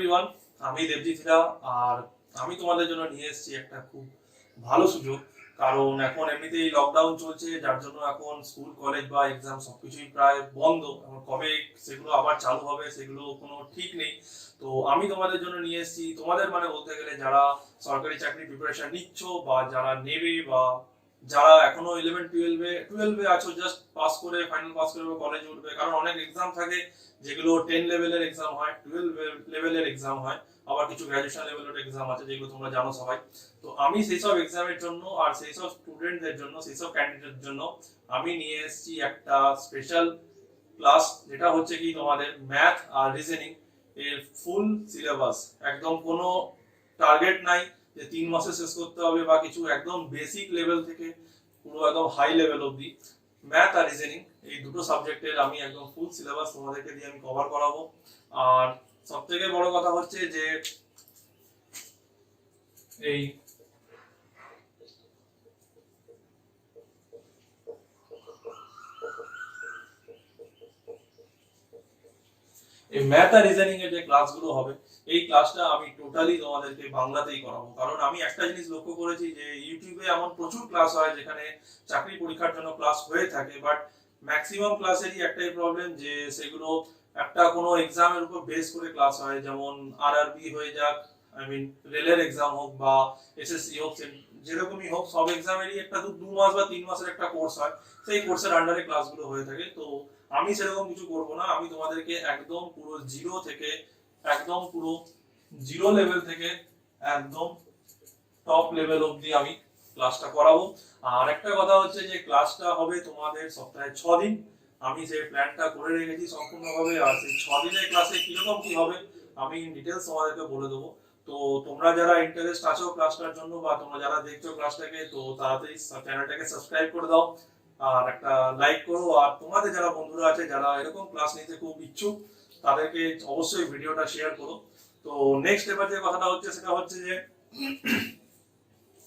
Everyone, আমি দেবজিৎ দা। আর আমি তোমাদের জন্য নিয়ে এসেছি একটা খুব ভালো সুযোগ। কারণ এখন এমনিতেই লকডাউন চলছে, যার জন্য এখন স্কুল কলেজ বা এক্সাম সবকিছুই প্রায় বন্ধ। এখন কবে সেগুলো আবার চালু হবে সেগুলো কোনো ঠিক নেই। তো আমি তোমাদের জন্য নিয়ে এসেছি, তোমাদের মানে বলতে গেলে যারা সরকারি চাকরি প্রিপারেশন নিচ্ছ বা যারা নেবে, বা যারা এখনো 11 টুয়েলভে আছো, জাস্ট পাস করে ফাইনাল পাস করে কলেজে উঠবে। কারণ অনেক এক্সাম থাকে যেগুলো 10 লেভেলের এক্সাম হয়, 12 লেভেলের এক্সাম হয়, আবার কিছু গ্রাজুয়েশন লেভেলের এক্সাম আছে যেগুলো তোমরা জানো সবাই। তো আমি সেই সব এক্সামের জন্য আর সেই সব স্টুডেন্টদের জন্য, সেই সব ক্যান্ডিডেটের জন্য আমি নিয়ে এসেছি একটা স্পেশাল ক্লাস, যেটা হচ্ছে কি তোমাদের ম্যাথ আর রিজনিং এর ফুল সিলেবাস। একদম কোনো টার্গেট নাই যে 3 মাসে শেষ করতে হবে বা কিছু, একদম বেসিক লেভেল থেকে পুরো একদম হাই লেভেল অবধি ম্যাথ আর রিজনিং এই দুটো সাবজেক্টের আমি একদম ফুল সিলেবাস তোমাদেরকে দিয়ে আমি কভার করাবো। আর সব থেকে বড় কথা হচ্ছে যে এই ম্যাথ আর রিজনিং এর যে ক্লাসগুলো হবে, এই ক্লাসটা আমি টোটালি তোমাদেরকে বাংলাতেই করাবো। কারণ আমি একটা জিনিস লক্ষ্য করেছি যে ইউটিউবে এমন প্রচুর ক্লাস হয় যেখানে চাকরি পরীক্ষার জন্য ক্লাস হয়ে থাকে, বাট ম্যাক্সিমাম ক্লাসেরই একটাই প্রবলেম যে সেগুলো একটা কোনো এক্সামের উপর বেস করে ক্লাস হয়। যেমন আরআরবি হয়ে যাক, আই মিন রেলের এক্সাম হোক বা এসএসসি হোক, যেরকমই হোক, সব এক্সামেরই একটা 2 মাস বা 3 মাসের একটা কোর্স হয়, সেই কোর্সের আন্ডারে ক্লাসগুলো হয়ে থাকে। তো আমি সেরকম কিছু করব না, আমি তোমাদেরকে একদম পুরো জিরো থেকে, একদম পুরো জিরো লেভেল থেকে একদম টপ লেভেল অবধি আমি ক্লাসটা করাবো। আর একটা কথা হচ্ছে যে ক্লাসটা হবে তোমাদের সপ্তাহে 6 দিন। আমি যে প্ল্যানটা করে রেখেছি সম্পূর্ণভাবে, আর সেই 6 দিনের ক্লাসে কিরকম কি হবে আমি ডিটেলস তোমাদেরকে বলে দেবো। তো তোমরা যারা ইন্টারেস্ট আছো ক্লাসটার জন্য, বা তোমরা যারা দেখছো ক্লাসটাকে, তো তাড়াতাড়ি চ্যানেলটাকে সাবস্ক্রাইব করে দাও আর একটা লাইক করো। আর তোমাদের যারা বন্ধুরা আছে যারা এরকম ক্লাস নিতে খুব ইচ্ছুক, তাদেরকে অবশ্যই ভিডিওটা শেয়ার করো। তো নেক্সট এবার যে কথাটা হচ্ছে সেটা হচ্ছে যে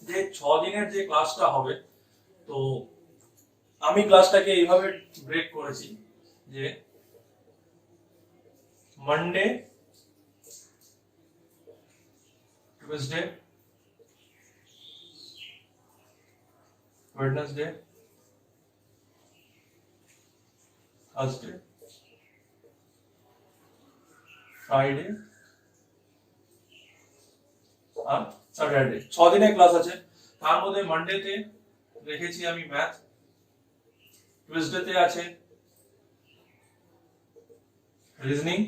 যে 6 দিনের যে ক্লাসটা হবে, তো আমি ক্লাসটাকে এইভাবে ব্রেক করেছি যে Monday, Tuesday, Wednesday, Thursday, Friday আর স্যাটারডে। 6 দিনের ক্লাস আছে। তার মধ্যে মানডেতে রেখেছি আমি ম্যাথ, টুয়েসডেতে আছে রিজনিং,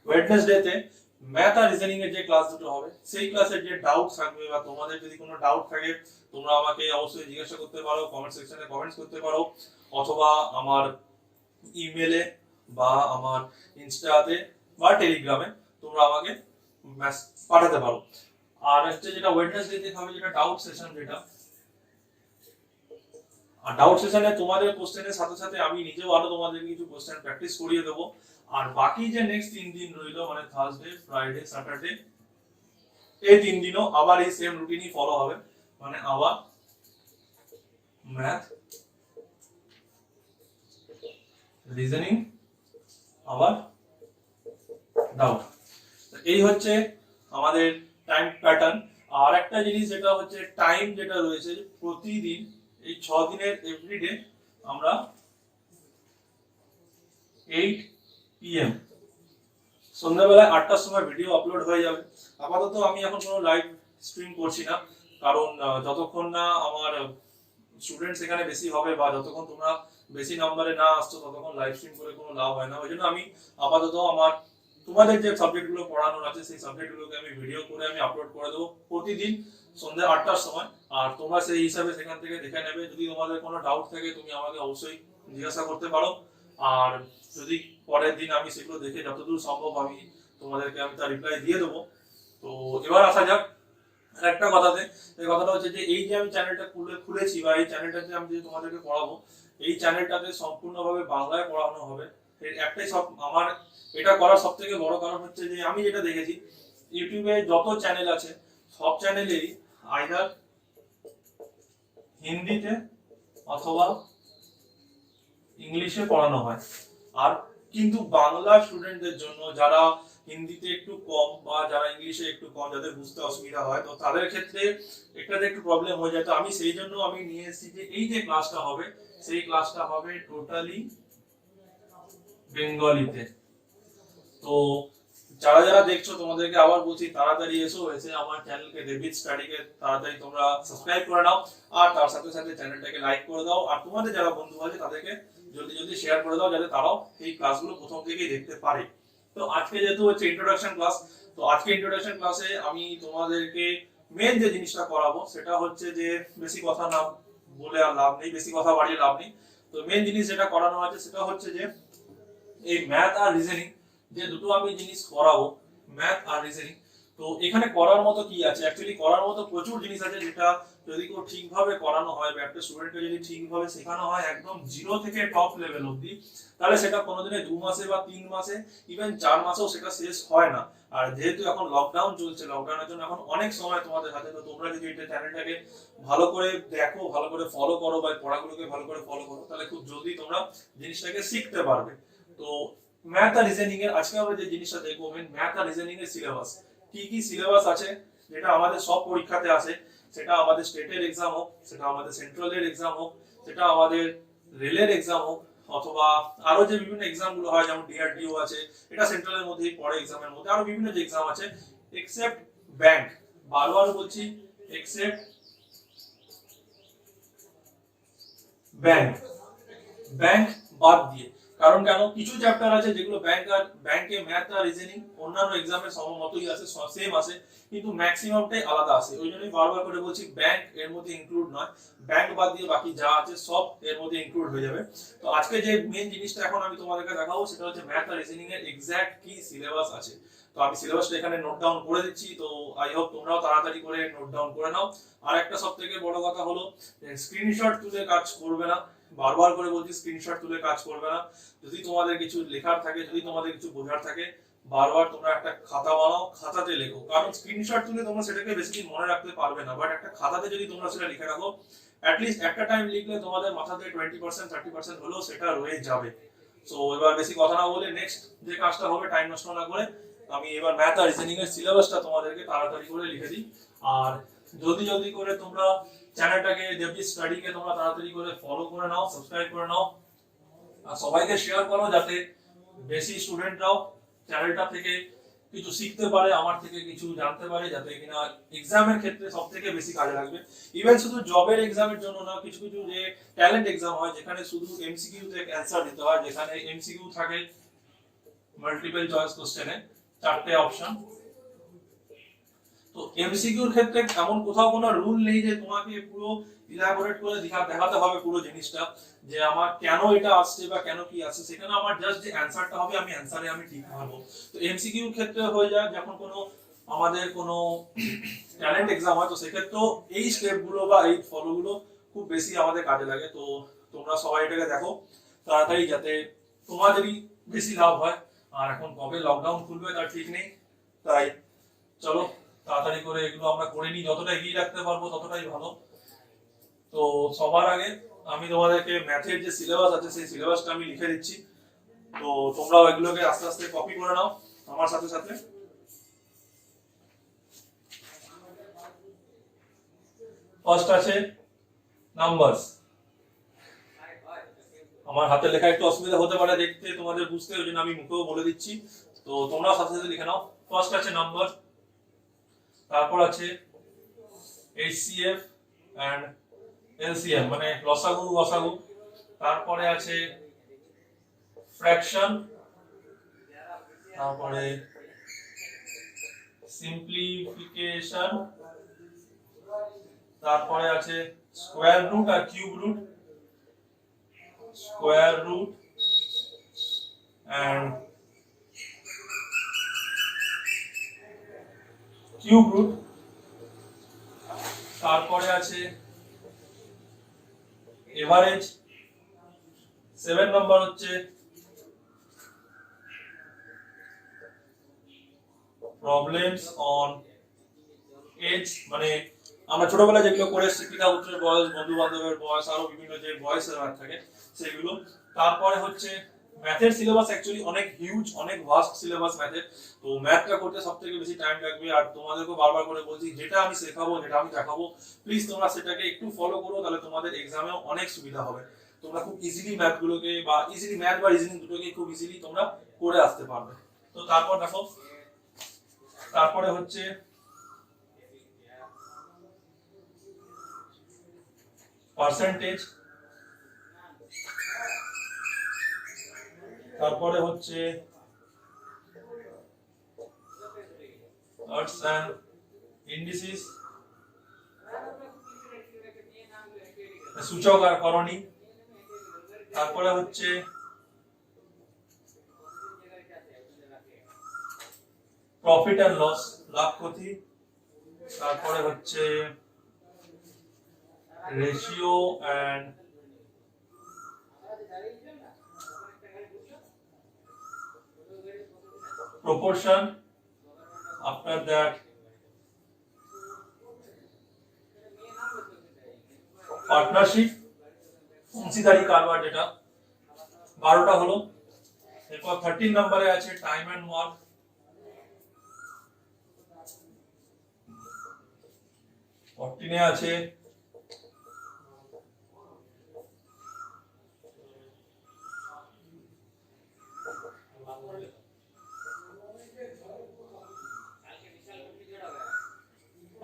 ওয়েডনেসডেতে ম্যাথ আর রিজনিং এর যে ক্লাস দুটো হবে, সেই ক্লাসের যে ডাউট থাকবে বা তোমাদের যদি কোনো ডাউট থাকে, তোমরা আমাকে অবশ্যই জিজ্ঞাসা করতে পারো, কমেন্ট সেকশনে কমেন্টস করতে পারো, অথবা আমার ইমেলে বা আমার ইনস্টাতে বা টেলিগ্রামে তোমরা আমাকে পাঠাতে পারো। আর হচ্ছে যেটা ওয়েডনেসডেতে হবে, যেটা ডাউট সেশন, যেটা আর ডাউট সেশনে তোমাদের কোশ্চেনের সাথে সাথে আমি নিজেও আরো তোমাদের কিছু কোশ্চেন প্র্যাকটিস করিয়ে দেবো। আর বাকি যে নেক্সট 3 দিন রইলো, মানে থার্সডে, ফ্রাইডে, স্যাটারডে, এই 3 দিনও আবার এই সেম রুটিনই ফলো হবে। মানে আবার ম্যাথ, রিজনিং, আবার ডাউট। এই হচ্ছে আমাদের টাইম প্যাটার্ন। আর একটা জিনিস যেটা হচ্ছে টাইম যেটা রয়েছে, প্রতিদিন এই 6 দিনের এভরিডে আমরা 8 PM সন্ধ্যাবেলায় 8টার সময় ভিডিও আপলোড হয়ে যাবে। আপাতত আমি এখন কোনো লাইভ স্ট্রিম করছি না, কারণ যতক্ষণ না আমার স্টুডেন্টস এখানে বেশি হবে বা যতক্ষণ তোমরা বেশি নাম্বারে না আসছো, ততক্ষণ লাইভ স্ট্রিম করে কোনো লাভ হয় না। ওই জন্য আমি আপাতত আমার তোমাদের যে সাবজেক্টগুলো পড়ানোর আছে সেই সাবজেক্টগুলোকে আমি ভিডিও করে আমি আপলোড করে দেবো প্রতিদিন সন্ধ্যা 8টার সময়। আর তোমরা সেই হিসাবে সেখান থেকে দেখে নেবে। যদি তোমাদের কোনো ডাউট থাকে তুমি আমাকে অবশ্যই জিজ্ঞাসা করতে পারো। আর যদি পরের দিন আমি সেগুলো দেখে যতদূর সম্ভব আমি তোমাদেরকে আমি তার রিপ্লাই দিয়ে দেবো। তো এবার আসা যাক একটা কথাতে। এই কথাটা হচ্ছে যে এই যে আমি চ্যানেলটা খুলেছি বা এই চ্যানেলটাতে আমি যে তোমাদেরকে পড়াবো, এই চ্যানেলটাতে সম্পূর্ণভাবে বাংলায় পড়ানো হবে। এর একটাই সব আমার এটা করার সব থেকে বড় কারণ হচ্ছে যে আমি যেটা দেখেছি ইউটিউবে যত চ্যানেল আছে সব চ্যানেলেই আইদার হিন্দিতে অথবা ইংলিশে পড়ানো হয়। আর কিন্তু বাংলা স্টুডেন্টদের জন্য যারা হিন্দিতে একটু কম বা যারা ইংলিশে একটু কম, যাদের বুঝতে অসুবিধা হয়, তো তাদের ক্ষেত্রে এটাতে একটু প্রবলেম হয়ে যায়। তো আমি সেই জন্য আমি নিয়ে এসেছি যে এই যে ক্লাসটা হবে, সেই ক্লাসটা হবে টোটালি বেঙ্গলিতে। তো যারা যারা দেখছো তোমাদেরকে আবার বলছি, তাড়াতাড়ি এসে আমার চ্যানেলকে ডেভিড স্টাডিকে তাড়াতাড়ি তোমরা সাবস্ক্রাইব করে নাও, আর তার সাথে সাথে চ্যানেলটাকে লাইক করে দাও, আর তোমাদের যারা বন্ধু আছে তাদেরকে জলদি জলদি শেয়ার করে দাও, যাতে তারাও এই ক্লাসগুলো প্রথম থেকেই দেখতে পারে। তো আজকে যেহেতু হচ্ছে ইন্ট্রোডাকশন ক্লাস, তো আজকে ইন্ট্রোডাকশন ক্লাসে আমি তোমাদেরকে মেন যে জিনিসটা করাবো সেটা হচ্ছে যে, বেশি কথা না বলে আর লাভ নেই, বেশি কথা বাড়িয়ে লাভ নেই। তো মেন জিনিস যেটা করানো আছে সেটা হচ্ছে যে এই ম্যাথ আর রিজনিং, যে দুটো আমি জিনিস করাবো, ম্যাথ আর রিজনিং। তো এখানে করার মতো কি আছে, অ্যাকচুয়ালি করার মতো প্রচুর জিনিস আছে, যেটা যদি কেউ ঠিকভাবে করানো হয় বা একটা স্টুডেন্টকে যদি ঠিকভাবে শেখানো হয় একদম জিরো থেকে টপ লেভেল অবধি, তাহলে সেটা কোনোদিনে 2 মাসে বা 3 মাসে, ইভেন 4 মাসেও সেটা শেষ হয় না। আর যেহেতু এখন লকডাউন চলছে, লকডাউনের জন্য এখন অনেক সময় তোমাদের হাতে, তো তোমরা যদি এটা চ্যানেলটাকে ভালো করে দেখো, ভালো করে ফলো করো বা পড়াগুলোকে ভালো করে ফলো করো, তাহলে খুব জলদি তোমরা জিনিসটাকে শিখতে পারবে। তো ম্যাথ আর রিজনিং এর আজকে আমরা যে জিনিসটা দেখবো, ম্যাথ আর রিজনিং এর সিলেবাস, কি কি সিলেবাস আছে যেটা আমাদের সব পরীক্ষাতে আসে, সেটা আমাদের স্টেটের এক্সাম হোক, সেটা আমাদের সেন্ট্রালের এক্সাম হোক, সেটা আমাদের রেলের এক্সাম হোক, অথবা আরো যে বিভিন্ন এক্সাম গুলো হয় যেমন ডিআরডিও আছে, এটা সেন্ট্রালের মধ্যেই পড়ে এক্সামের মধ্যে, আরো বিভিন্ন যে এক্সাম আছে, এক্সেপ্ট ব্যাংক, বারবার বলছি এক্সেপ্ট ব্যাংক, ব্যাংক বাদ দিয়ে। কারণ কেন, কিছু চ্যাপ্টার আছে যেগুলো ব্যাংকে ম্যাথ আর রিজনিং অন্যান্য এক্সামের মতোই আছে, সেম আসে, কিন্তু ম্যাক্সিমামটাই আলাদা আসে। ওই জন্যই বারবার করে বলছি ব্যাংক এর মধ্যে ইনক্লুড নয়, ব্যাংক বাদ দিয়ে বাকি যা আছে সব এর মধ্যে ইনক্লুড হয়ে যাবে। তো আজকে যে মেন জিনিসটা এখন আমি তোমাদেরকে দেখাবো সেটা হচ্ছে ম্যাথ আর রিজনিং এর এক্সাক্ট কি সিলেবাস আছে। তো আমি সিলেবাসটা এখানে নোট ডাউন করে দিচ্ছি, তো আই হোপ তোমরাও তাড়াতাড়ি করে নোট ডাউন করে নাও। আর একটা সবথেকে বড় কথা হলো, স্ক্রিনশট তুলে কাজ করবে না, বারবার করে বলছি স্ক্রিনশট তুলে কাজ করবে না। যদি তোমাদের কিছু লেখার থাকে, যদি তোমাদের কিছু বোঝার থাকে, বারবার তোমরা একটা খাতা বানাও, খাতাতে লেখো। কারণ স্ক্রিনশট তুলে তোমরা সেটাকে বেশি দিন মনে রাখতে পারবে না, বাট একটা খাতাতে যদি তোমরা সেটা লিখে রাখো, অ্যাটলিস্ট একটা টাইম লিখলে তোমাদের মাথাতে 20% 30% হলেও সেটা রয়ে যাবে। সো এবার বেশি কথা না বলে নেক্সট যে কাজটা হবে, টাইম নষ্ট না করে, আমি এবার ম্যাথ আর রিজনিং এর সিলেবাসটা তোমাদেরকে তাড়াতাড়ি করে লিখে দিই। আর জলদি জলদি করে তোমরা চ্যানেলটাকে ডেভিড স্টাডিকে তোমরা তাড়াতাড়ি করে ফলো করে নাও, সাবস্ক্রাইব করে নাও, আর সবাইকে শেয়ার করো, যাতে বেশি স্টুডেন্টরাও চ্যানেলটা থেকে কিছু শিখতে পারে, আমার থেকে কিছু জানতে পারে, যাতে কিনা এক্সামের ক্ষেত্রে সব থেকে বেশি কাজে লাগবে। ইভেন শুধু জবের এক্সামের জন্য না, কিছু কিছু যে ট্যালেন্ট এক্সাম হয় যেখানে শুধু এমসিকিউ তে অ্যানসার দিতে হয়, যেখানে এমসিকিউ থাকে মাল্টিপল চয়েস কোশ্চেনে 4টে অপশন। তো এমসিকিউর ক্ষেত্রে এমন কোথাও কোনো রুল নেই যে তোমাকে পুরো ইলাবোরেট করে দেখাতে হবে পুরো জিনিসটা, যে আমার কেন এটা আসছে বা কেন কি আসছে। সেখানে আমার জাস্ট যে অ্যানসারটা হবে, আমি অ্যানসারে আমি ঠিক পারবো। তো এমসিকিউর ক্ষেত্রে হয়ে যায় যখন কোনো আমাদের কোনো ট্যালেন্ট এক্সাম হয়, তো সেক্ষেত্রেও এই স্টেপগুলো বা এই ফলোগুলো খুব বেশি আমাদের কাজে লাগে। তো তোমরা সবাই এটাকে দেখো তাড়াতাড়ি, যাতে তোমাদেরই বেশি লাভ হয়। আর এখন কবে লকডাউন খুলবে তার ঠিক নেই, তাই চলো তাড়াতাড়ি করে এগুলো আমরা করে নিই, যতটা এগিয়ে রাখতে পারবো ততটাই ভালো। তো সবার আগে আমি তোমাদেরকে ম্যাথের যে সিলেবাস আছে সেই সিলেবাসটা আমি লিখে দিচ্ছি, তো তোমরাও এগুলোকে আস্তে আস্তে কপি করে নাও আমার সাথে সাথে। ফার্স্ট আছে নাম্বারস। আমার হাতে লেখা একটু অসুবিধা হতে পারে দেখতে, তোমাদের বুঝতে, ওই জন্য আমি মুখেও বলে দিচ্ছি, তো তোমরাও সাথে সাথে লিখে নাও। ফার্স্ট আছে নাম্বার, তারপর আছে HCF এন্ড LCM মানে লসাগু গসাগু, তারপরে আছে ফ্র্যাকশন, তারপরে সিম্পলিফিকেশন, তারপরে আছে স্কয়ার রুট আর cube root, square root and cube root, তারপরে আছে এভারেজ, 7 নম্বর হচ্ছে প্রবলেমস অন এজ, মানে আমরা ছোটবেলায় যেগুলো করে এসেছি, পিতা পুত্রের বয়স, বন্ধু বান্ধবের বয়স, আরো বিভিন্ন যে বয়সের ভাগ থাকে সেগুলো। তারপরে হচ্ছে ম্যাথের সিলেবাস অ্যাকচুয়ালি অনেক হিউজ, অনেক ভাস্ট সিলেবাস ম্যাথের। তো ম্যাথটা করতে সবথেকে বেশি টাইম লাগবে। আর তোমাদেরকে বারবার করে বলছি, যেটা আমি শেখাবো, যেটা আমি দেখাবো, প্লিজ তোমরা সেটাকে একটু ফলো করো, তাহলে তোমাদের এক্সামেও অনেক সুবিধা হবে। তোমরা খুব ইজিলি ম্যাথগুলোকে বা ইজিলি ম্যাথ বা রিজনিং দুটোকে খুব ইজিলি তোমরা করে আসতে পারবে। তো তারপর দেখো, তারপরে হচ্ছে পার্সেন্টেজ, তারপরে হচ্ছে odds and indices, সূচক আর করণী, তারপরে হচ্ছে প্রফিট এন্ড লস, লাভ ক্ষতি, তারপরে হচ্ছে ratio and proportion, after that partnership, অংশীদারি কারবার, যেটা 12টা হলো। এরপর 13 নম্বরে আছে টাইম এন্ড ওয়ার্ক, 14 এ আছে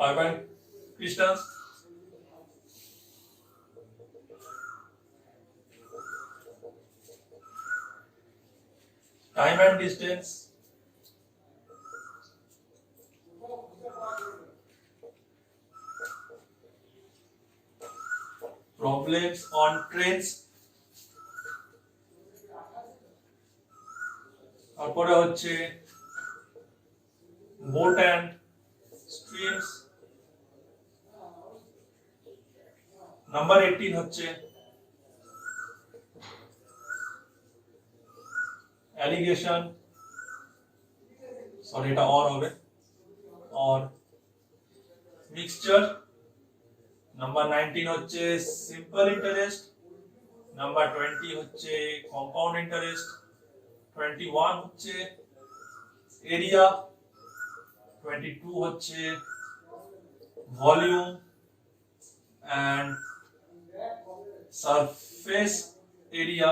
urban Christians, time and distance, problems on trains, তারপরে হচ্ছে boat and streams, নাম্বার 18 হচ্ছে allegation, সরি এটা or হবে, or mixture, নাম্বার 19 হচ্ছে সিম্পল ইন্টারেস্ট, নাম্বার 20 হচ্ছে কম্পাউন্ড ইন্টারেস্ট, 21 হচ্ছে এরিয়া, 22 হচ্ছে ভলিউম এন্ড সারফেস এরিয়া।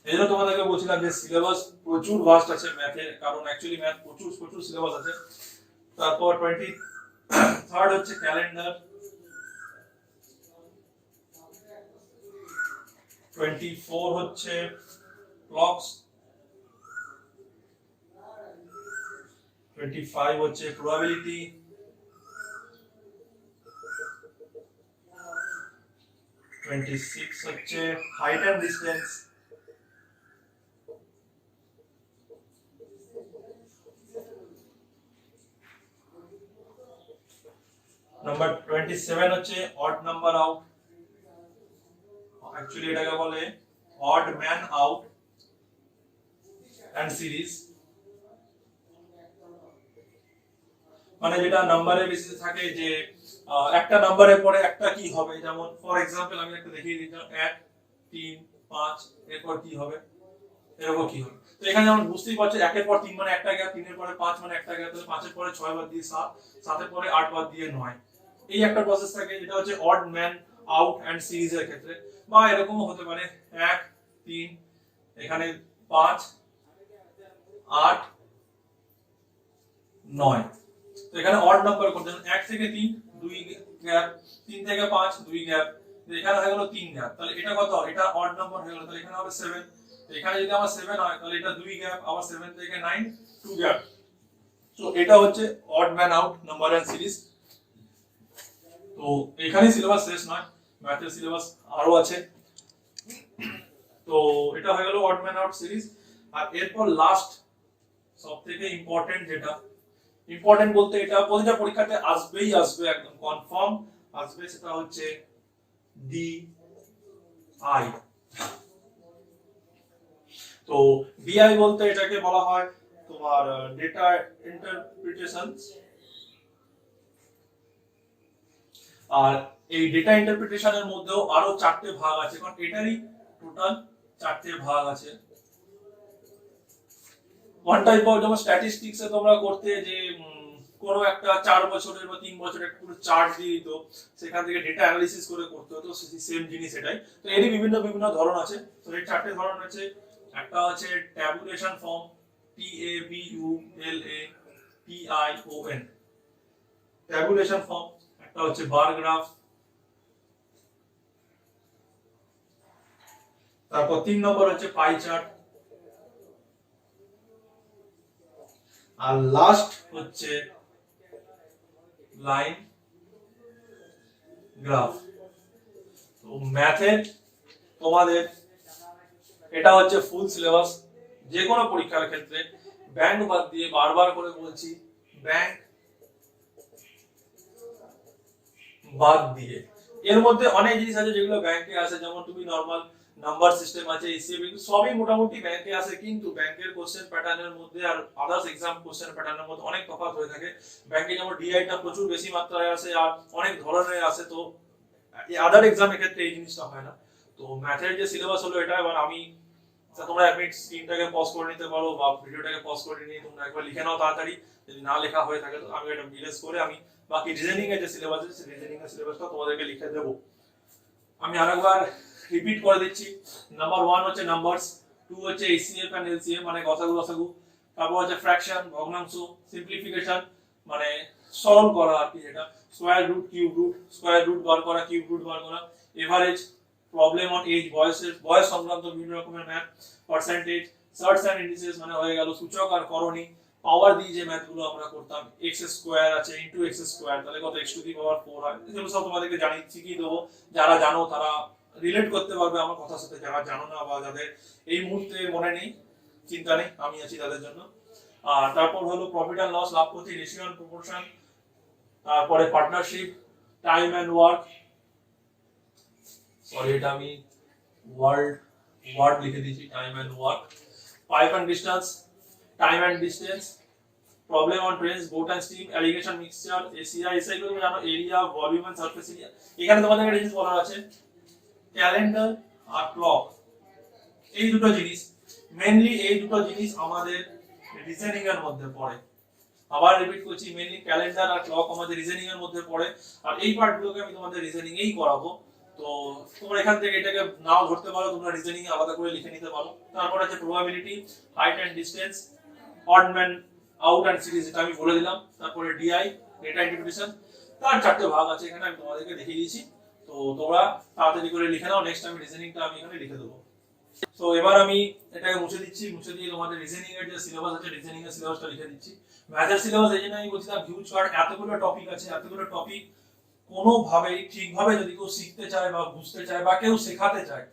এই জন্য তোমাদেরকে বলছিলাম যে সিলেবাস প্রচুর ভাস্ট আছে ম্যাথে, কারণ অ্যাকচুয়ালি ম্যাথ প্রচুর প্রচুর সিলেবাস আছে। তারপর 23rd হচ্ছে ক্যালেন্ডার, 24 হচ্ছে ক্লকস, 25 হচ্ছে প্রবাবিলিটি, 26 হচ্ছে হাইট এন্ড ডিসটেন্স, নাম্বার 27 হচ্ছে অড নাম্বার আউট, অ্যাকচুয়ালি এটাকে বলে odd man out and series, মানে যেটা নাম্বারের বেসিসে থাকে, যে একটা নাম্বারের পরে একটা কি হবে, যেমন ফর এক্সাম্পল আমি একটা দেখিয়ে দিই, 1 3 5 এরপর কি হবে, এরকম কি হবে। তো এখানে যেমন বুঝতেই পারছো, 1 এর পর 3 মানে একটা গ্যাপ, 3 এর পরে 5 মানে একটা গ্যাপ, তাহলে 5 এর পরে 6 বাদ দিয়ে 7, 7 এর পরে 8 বাদ দিয়ে 9, এই একটা প্রসেস থাকে, যেটা হচ্ছে অড ম্যান আউট এন্ড সিরিজের ক্ষেত্রে। বা এরকমও হতে পারে 1 3 এখানে 5 8 9, তো এখানে অড নাম্বার করতে 1 থেকে 3 2 গ্যাপ, 3 থেকে 5 2 গ্যাপ, তো এখানে হয়ে গেল 3 গ্যাপ, তাহলে এটা কত, এটা অড নাম্বার হয়ে গেল, তাহলে এখানে হবে 7, তো এখানে যদি আমার 7 হয় তাহলে এটা 2 গ্যাপ, আবার 7 থেকে 9 2 গ্যাপ। তো এটা হচ্ছে odd man out number and series. তো এখানেই সিলেবাস শেষ নয়, ম্যাথের সিলেবাস আরো আছে। তো এটা হয়ে গেল অড ম্যান আউট সিরিজ। আর এরপর লাস্ট সবথেকে ইম্পর্টেন্ট, যেটা ইম্পর্টেন্ট বলতে এটা প্রতিটা পরীক্ষাতে আসবেই আসবে, একদম কনফার্ম আসবে, সেটা হচ্ছে ডিআই। তো ডিআই বলতে এটাকে বলা হয় তোমার ডেটা ইন্টারপ্রিটেশন। আর এই ডেটা ইন্টারপ্রিটেশনের মধ্যেও আরো 4টে ভাগ আছে, কারণ এটারই টোটাল 4টে ভাগ আছে। ওয়ান টাইপ অফ যেমন স্ট্যাটিস্টিক্সে তোমরা করতে যে কোনো একটা 4 বছরের বা 3 বছরের একটা পুরো চার্ট দিয়ে দিত, সেখান থেকে ডেটা অ্যানালিসিস করে করতে হতো, সেম জিনিস এটাই। তো এরই বিভিন্ন বিভিন্ন ধরন আছে। তো এই 4টে ধরন আছে। একটা হচ্ছে tabulation form, TABULATION, tabulation form. একটা হচ্ছে বার গ্রাফ। তারপর 3 নম্বর হচ্ছে পাই চার্ট। আর লাস্ট হচ্ছে লাইন গ্রাফ। তো ম্যাথের তোমাদের এটা হচ্ছে ফুল সিলেবাস। যে কোনো পরীক্ষার ক্ষেত্রে ব্যাংক বাদ দিয়ে, বারবার করে বলছি, ব্যাংক বাদ দিয়ে। এর মধ্যে অনেক জিনিস আছে যেগুলো ব্যাংকে আসে, যেমন তুমি নরমাল নাম্বার সিস্টেম আছে, হিসেব, সবই মোটামুটি ব্যাংকে আসে। কিন্তু ব্যাংকের কোশ্চেন প্যাটার্নের মধ্যে আর আদার্স এক্সাম কোশ্চেন প্যাটার্নের মধ্যে অনেক তফাৎ হয়ে থাকে। ব্যাংকে যেমন ডিআইটা প্রচুর বেশি মাত্রায় আসে আর অনেক ধরনের আসে, তো আদার এক্সামের ক্ষেত্রে এই জিনিসটা হয় না। তো ম্যাথের যে সিলেবাস হলো এটা। এবার আমি, তোমরা এক মিনিট স্ক্রিনটাকে পজ করে নিতে পারো বা ভিডিওটাকে পজ করে নিয়ে তোমরা একবার লিখে নাও তাড়াতাড়ি। যদি না লেখা হয়ে থাকে তো আমি এটা ইরেজ করে আমি বাকি রিজনিং এর যে সিলেবাস আছে সেই রিজনিং এর সিলেবাসটা তোমাদেরকে লিখে দেবো। আমি আরেকবার রিপিট করে দিচ্ছি। নাম্বার 1 হচ্ছে নাম্বারস, 2 হচ্ছে এইচসিএফ এন্ড এলসিএম মানে গসাগু লসাগু, তারপর হচ্ছে ফ্র্যাকশন, ভগ্নাংশ, সিম্পলিফিকেশন মানে সরল করা আর কি, যেটা square root, cube root, square root বার করা, কিউব রুট বার করা, এভারেজ, প্রবলেম অন এজ, বয়স সংক্রান্ত বিভিন্ন রকমের ম্যাথ, পার্সেন্টেজ, সার্টস এন্ড ইন্ডিসেস মানে হয়ে গেল সূচক আর করণী, পাওয়ার দিয়ে যে ম্যাথগুলো আমরা করতাম, এক্স স্কয়ার আছে ইনটু এক্স স্কয়ার, তাহলে কত এক্স টু দি পাওয়ার 4 হয়। এগুলো সব তোমাদেরকে জানিয়ে শিখিয়ে দেবো। যারা জানো তারা রিলেট করতে পারবে আমার কথার সাথে, যারা জানো না বা যাদের এই মুহূর্তে মনে নেই, চিন্তা নেই, আমি আছি তাদের জন্য। আর তারপর হলো প্রফিট এন্ড লস, লাভ ক্ষতি, রেশিও এন্ড প্রপোর্শন, তারপরে partnership, time and work, sorry এটা আমি ওয়ার্ড লিখে দিয়েছি, time and work, pipe and distance, time and distance, problem on trains, boat and stream, alligation mixture, SCI, SI গুলো জানো, area, volume and surface area. এখানে তোমাদের একটা জিনিস বলার আছে, ক্যালেন্ডার আর ক্লক, এই দুটো জিনিস মেইনলি, এই দুটো জিনিস আমাদের রিজনিং এর মধ্যে পড়ে। আবার রিপিট করছি, মেইনলি ক্যালেন্ডার আর ক্লক আমাদের রিজনিং এর মধ্যে পড়ে। আর এই পার্টগুলোকে আমি তোমাদের রিজনিং এই করাবো। তো তোমরা এখান থেকে এটাকে নাও ধরতে পারো, তোমরা রিজনিং এ আলাদা করে লিখে নিতে পারো। তারপর আছে probability, height and distance, odd man out and series, এটা আমি বলে দিলাম। তারপরে ডিআই, ডেটা ইন্টারপ্রিটেশন, তার 4টে ভাগ আছে এখানে, আমি তোমাদেরকে দেখিয়ে দিয়েছি। তো তোমরা তাড়াতাড়ি করে লিখে নাও, নেক্সট আমি রিজনিংটা আমি এখানে লিখে দেবো। তো এবার আমি এটাকে মুছে দিচ্ছি, মুছে দিয়ে তোমাদের রিজনিং এর যে সিলেবাস আছে রিজনিং এর সিলেবাসটা লিখে দিচ্ছি। ম্যাথের সিলেবাস এই জন্য আমি বলছিলাম হিউজ, কারণ এতগুলো টপিক আছে, এতগুলো টপিক কোনোভাবেই ঠিকভাবে যদি কেউ শিখতে চায় বা বুঝতে চায় বা কেউ শেখাতে চায়,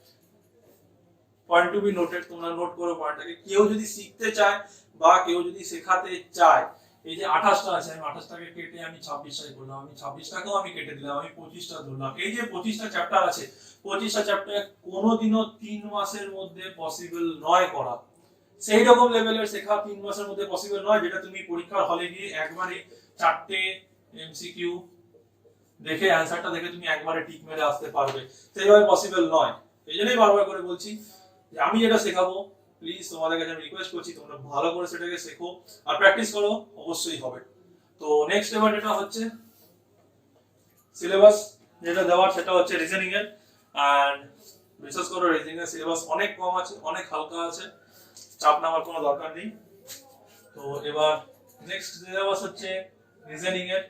পয়েন্ট টু বি নোটেড, তোমরা নোট করো পয়েন্টটাকে, কেউ যদি শিখতে চায় বা কেউ যদি শেখাতে চায়, এই যে 28টা আছে, আমি 28টাকে কেটে আমি 26টাই করলাম, আমি 26টাকেও আমি কেটে দিলাম, আমি 25টা ধরলাম। এই যে 25টা চ্যাপ্টার আছে, 25টা চ্যাপ্টার কোনোদিনও 3 মাসের মধ্যে পসিবল নয় করা। সেই রকম লেভেলের শেখা 3 মাসের মধ্যে পসিবল নয়, যেটা তুমি পরীক্ষার হলে গিয়ে একবারে 4টে এমসিকিউ দেখে অ্যানসারটা দেখে তুমি একবারে টিক মেরে আসতে পারবে, সেইভাবে পসিবল নয়। এই জন্যই বারবার করে বলছি যে আমি যেটা শেখাবো, প্লিজ তোমাদের কাছে আমি রিকোয়েস্ট করছি তোমরা ভালো করে সেটাকে শেখো আর প্র্যাকটিস করো, অবশ্যই হবে। তো নেক্সট এবার যেটা হচ্ছে সিলেবাস যেটা দেওয়ার, সেটা হচ্ছে রিজনিং এর। এন্ড বিশেষ করে রিজনিং এর সিলেবাস অনেক কম আছে, অনেক হালকা আছে, চাপ নেওয়ার কোনো দরকার নেই। তো এবার নেক্সট সিলেবাস হচ্ছে রিজনিং এর।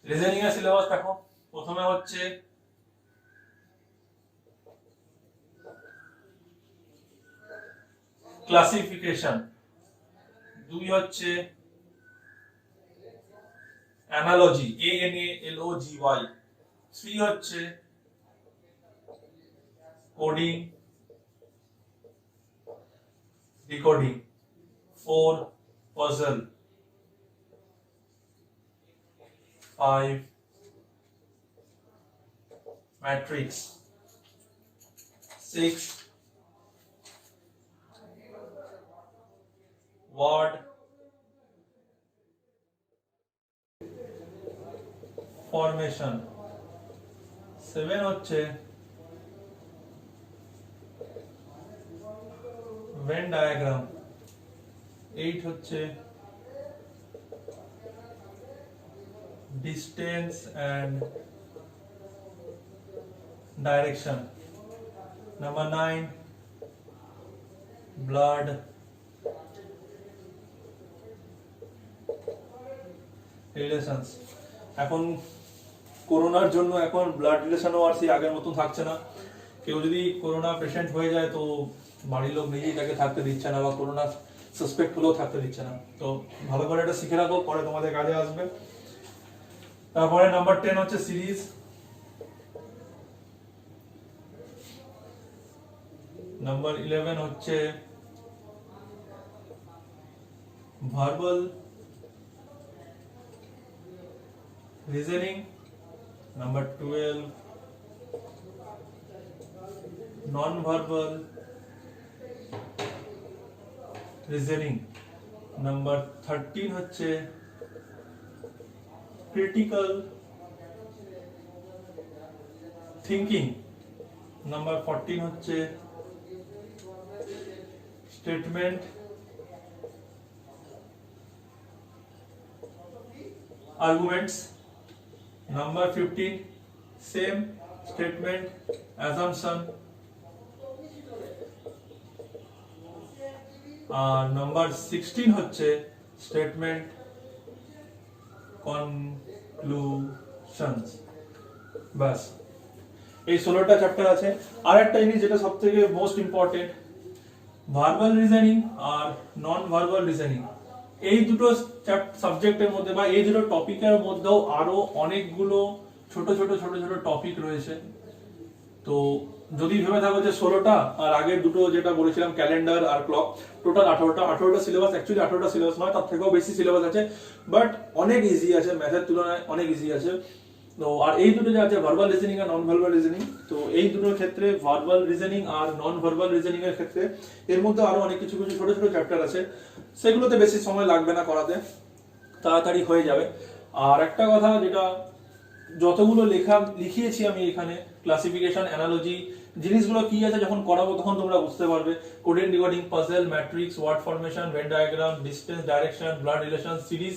রিজনিং এর সিলেবাস দেখো, প্রথমে হচ্ছে ক্লাসিফিকেশন, 2 হচ্ছে অ্যানালজি, ANALOGY, 3 হচ্ছে coding decoding, 4 puzzle, 5 matrix, 6 word formation, 7 হচ্ছে ভেন ডায়াগ্রাম, 8 হচ্ছে distance and direction, number 9 blood relations. এখন করোনার জন্য এখন ব্লাড রিলেশনও আর সেই আগের মতন থাকছে না। কেউ যদি করোনা পেশেন্ট হয়ে যায় তো বাড়ির লোক নিজেই তাকে থাকতে দিচ্ছে না, বা করোনা সাসপেক্ট হলেও থাকতে দিচ্ছে না। তো ভালো করে এটা শিখে রাখো, পরে তোমাদের কাজে আসবে। তারপরে নাম্বার 10 হচ্ছে সিরিজ, নাম্বার 11 হচ্ছে ভার্বাল রিজনিং, নাম্বার 12 নন ভার্বাল রিজনিং, নাম্বার 13 হচ্ছে ক্রিটিক্যাল থিঙ্কিং, নাম্বার 14 হচ্ছে statement arguments, number 15 same statement assumption, আর নাম্বার 16 হচ্ছে স্টেটমেন্ট কনক্লুশনস। বাস, এই 16টা চ্যাপ্টার আছে। আর একটা জিনিস যেটা সবথেকে মোস্ট ইম্পর্টেন্ট, ভার্বাল রিজনিং আর নন ভার্বাল রিজনিং, এই দুটো সাবজেক্টের মধ্যে বা এই দুটো টপিকের মধ্যেও আরো অনেকগুলো ছোট ছোট ছোট ছোট টপিক রয়েছে। তো যদি ভেবে থাকো যে 16টা আর আগের দুটো যেটা বলেছিলাম ক্যালেন্ডার আর ক্লক, টোটাল 18টা সিলেবাস, অ্যাকচুয়ালি 18টা সিলেবাস নয়, তার থেকেও বেশি সিলেবাস আছে, বাট অনেক ইজি আছে, ম্যাথের তুলনায় অনেক ইজি আছে। তো আর এই দুটো যে আছে ভার্বাল রিজনিং আর নন ভার্বাল রিজনিং, তো এই দুটোর ক্ষেত্রে ভার্বাল রিজনিং আর নন ভার্বাল রিজনিং এর ক্ষেত্রে এর মধ্যে আরো অনেক কিছু কিছু ছোট ছোট চ্যাপ্টার আছে, সেগুলোতে বেশি সময় লাগবে না করাতে, তাড়াতাড়ি হয়ে যাবে। আর একটা কথা, যেটা যতগুলো লিখিয়েছি আমি এখানে, ক্লাসিফিকেশন, অ্যানালজি, জিনিসগুলো কি আছে যখন করাবো তখন তোমরা বুঝতে পারবে। Coding, decoding, puzzle, matrix, word formation, Venn diagram, distance, direction, blood relation, series,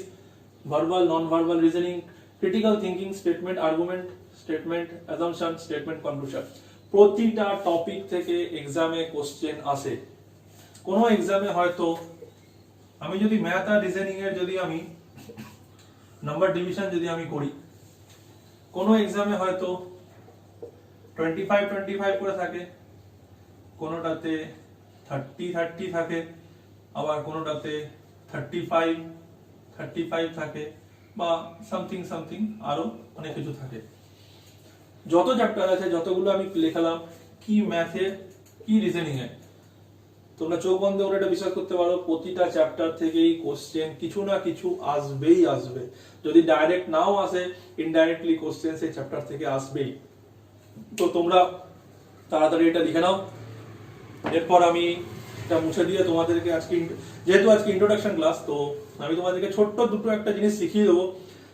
verbal, non verbal reasoning, critical thinking, statement argument, statement assumption, statement conclusion, প্রতিটা টপিক থেকে এক্সামে কোশ্চেন আসে। কোনো এক্সামে হয়তো আমি যদি ম্যাথ আর রিজনিং এর যদি আমি নাম্বার ডিভিশন যদি আমি করি, কোনো এক্সামে হয়তো 25 করে থাকে, কোনোটাতে 30 থাকে, আবার কোনোটাতে 35 থাকে, বা সামথিং আরো অনেক কিছু থাকে। যত চ্যাপ্টার আছে, যতগুলো আমি লেখালাম, কি ম্যাথে কি রিজনিং এ, তোমরা চোখ বন্ধ করে এটা বিশ্বাস করতে পারো, প্রতিটা চ্যাপ্টার থেকেই কোশ্চেন কিছু না কিছু আসবেই আসবে। যদি ডাইরেক্ট নাও আসে, ইনডাইরেক্টলি কোশ্চেন সেই চ্যাপ্টার থেকে আসবেই। তো তোমরা তাড়াতাড়ি এটা লিখে নাও। এরপর আমি এটা মুছে দিয়ে তোমাদেরকে আজকে, যেহেতু আজকে ইন্ট্রোডাকশন ক্লাস, তো আমি তোমাদেরকে ছোট্ট দুটো একটা জিনিস শিখিয়ে দেবো,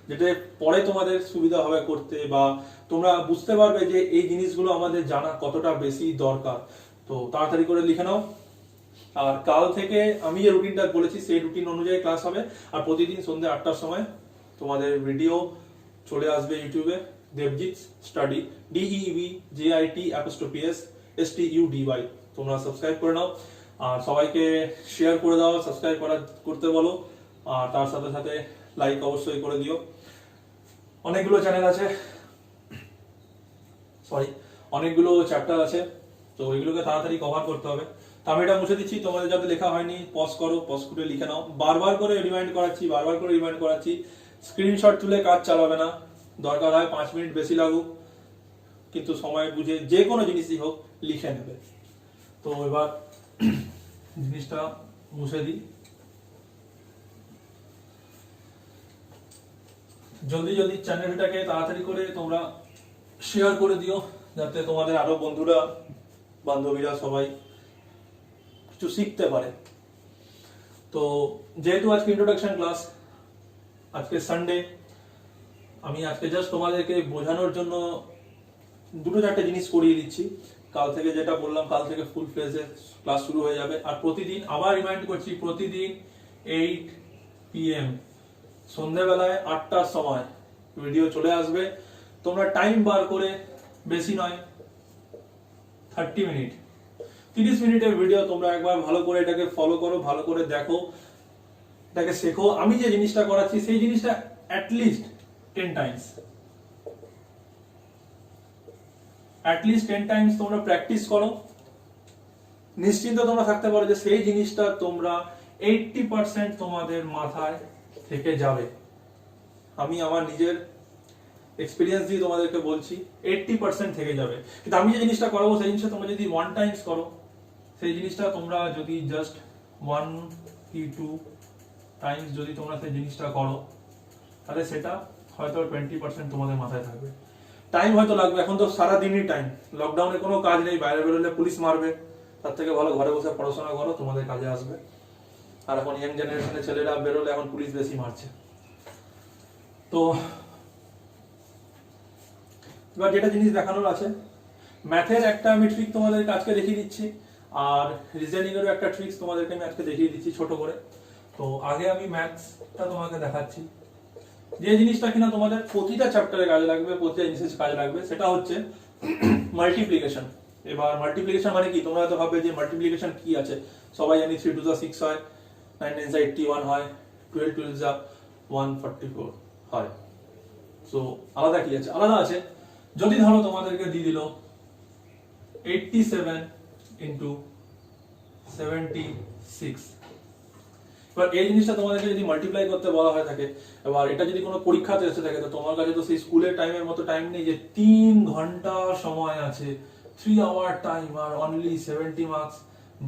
যেটা পরে তোমাদের সুবিধা হবে করতে, বা তোমরা বুঝতে পারবে যে এই জিনিসগুলো আমাদের জানা কতটা বেশি দরকার। তো তাড়াতাড়ি করে লিখে নাও। আর কাল থেকে আমি যে রুটিনটা বলেছি সেই রুটিন অনুযায়ী ক্লাস হবে, আর প্রতিদিন সন্ধ্যে 8টার সময় তোমাদের ভিডিও চলে আসবে ইউটিউবে, দেবজিৎ স্টাডি, DEVJIT_STUDY। তোমরা সাবস্ক্রাইব করে নাও, আর সবাইকে শেয়ার করে দাও, সাবস্ক্রাইব করতে বলো, আর তার সাথে সাথে লাইক অবশ্যই করে দিও। অনেকগুলো চ্যানেল আছে, অনেকগুলো চ্যাপ্টার আছে, তো ওইগুলোকে তাড়াতাড়ি কভার করতে হবে। তো আমি এটা মুছে দিচ্ছি, তোমাদের যাতে লেখা হয়নি পজ করো, পজ করে লিখে নাও। বারবার করে রিমাইন্ড করাচ্ছি, স্ক্রিনশট তুলে কাজ চালাবে না, দরকার হয় 5 মিনিট বেশি লাগুক, কিন্তু সময় বুঝে যে কোনো জিনিসই হোক লিখে নেবে। তো এবার জিনিসটা মুছে দিই, জলদি চ্যানেলটাকে তাড়াতাড়ি করে তোমরা শেয়ার করে দিও, যাতে তোমাদের আরো বন্ধুরা, বান্ধবীরা সবাই কিছু শিখতে পারে। তো যেহেতু আজকে ইন্ট্রোডাকশন ক্লাস, আজকে সানডে, আমি আজকে জাস্ট তোমাদেরকে বোঝানোর জন্য দুটো চারটে জিনিস করিয়ে দিচ্ছি। কাল থেকে যেটা বললাম, কাল থেকে ফুল ফ্লেজে ক্লাস শুরু হয়ে যাবে। আর প্রতিদিন আবার রিমাইন্ড করছি, প্রতিদিন 8 PM সন্ধ্যেবেলায় 8টার সময় ভিডিও চলে আসবে। তোমরা টাইম বার করে, বেশি নয় 30 মিনিট, 30 মিনিটের ভিডিও তোমরা একবার ভালো করে এটাকে ফলো করো, ভালো করে দেখো, এটাকে শেখো। আমি যে জিনিসটা করাচ্ছি সেই জিনিসটা অ্যাটলিস্ট 10 টাইমস, অ্যাটলিস্ট 10 টাইমস তোমরা প্র্যাকটিস করো। নিশ্চিন্ত তোমরা থাকতে পারো যে সেই জিনিসটা তোমরা 80% তোমাদের মাথায় থেকে যাবে। আমি আমার নিজের এক্সপিরিয়েন্স দিয়ে তোমাদেরকে বলছি, 80% থেকে যাবে। কিন্তু আমি যে জিনিসটা করাবো সেই জিনিসটা তোমরা যদি 1 টাইমস করো, সেই জিনিসটা তোমরা যদি জাস্ট 1 কি 2 টাইমস যদি তোমরা সেই জিনিসটা করো, তাহলে সেটা হয়তো 20% তোমাদের মাথায় থাকবে। টাইম হয়তো লাগবে, এখন তো সারা দিনই টাইম, লকডাউনে কোনো কাজ নেই, বাইরে বেরোলে পুলিশ মারবে, তার থেকে ভালো ঘরে বসে পড়াশোনা করো, তোমাদের কাজে আসবে। আর এখন ইয়াং জেনারেশনের ছেলেরা বেরোলে এখন পুলিশ বেশি মারছে। তো এবার যেটা জিনিস দেখানোর আছে, ম্যাথের একটা আমি ট্রিক তোমাদেরকে আজকে দেখিয়ে দিচ্ছি, আর রিজনিং এরও একটা ট্রিক্স তোমাদেরকে আমি আজকে দেখিয়ে দিচ্ছি ছোট করে। তো আগে আমি ম্যাথসটা তোমাকে দেখাচ্ছি, যে জিনিসটা কিনা তোমাদের প্রতিটা চ্যাপ্টারে কাজে লাগবে, প্রতিটা জিনিসের কাজে লাগবে, সেটা হচ্ছে মাল্টিপ্লিকেশন। এবার মাল্টিপ্লিকেশন মানে কি, তোমরা হয়তো ভাববে যে মাল্টিপ্লিকেশন কি আছে, সবাই জানি 3 2 6 হয়, 9 9 81 হয়, 12 12 144 হয়। সো আলাদা কি আছে? আলাদা আছে, যদি ধরো তোমাদেরকে দিয়ে দিল 87 ইন্টু 76, এবার এই জিনিসটা তোমাদেরকে যদি মাল্টিপ্লাই করতে বলা হয় থাকে, এবার এটা যদি কোনো পরীক্ষাতে এসে থাকে, তো তোমার কাছে তো সেই স্কুলের টাইমের মতো টাইম নেই যে 3 ঘন্টা সময় আছে, 3 our time, R only 70 marks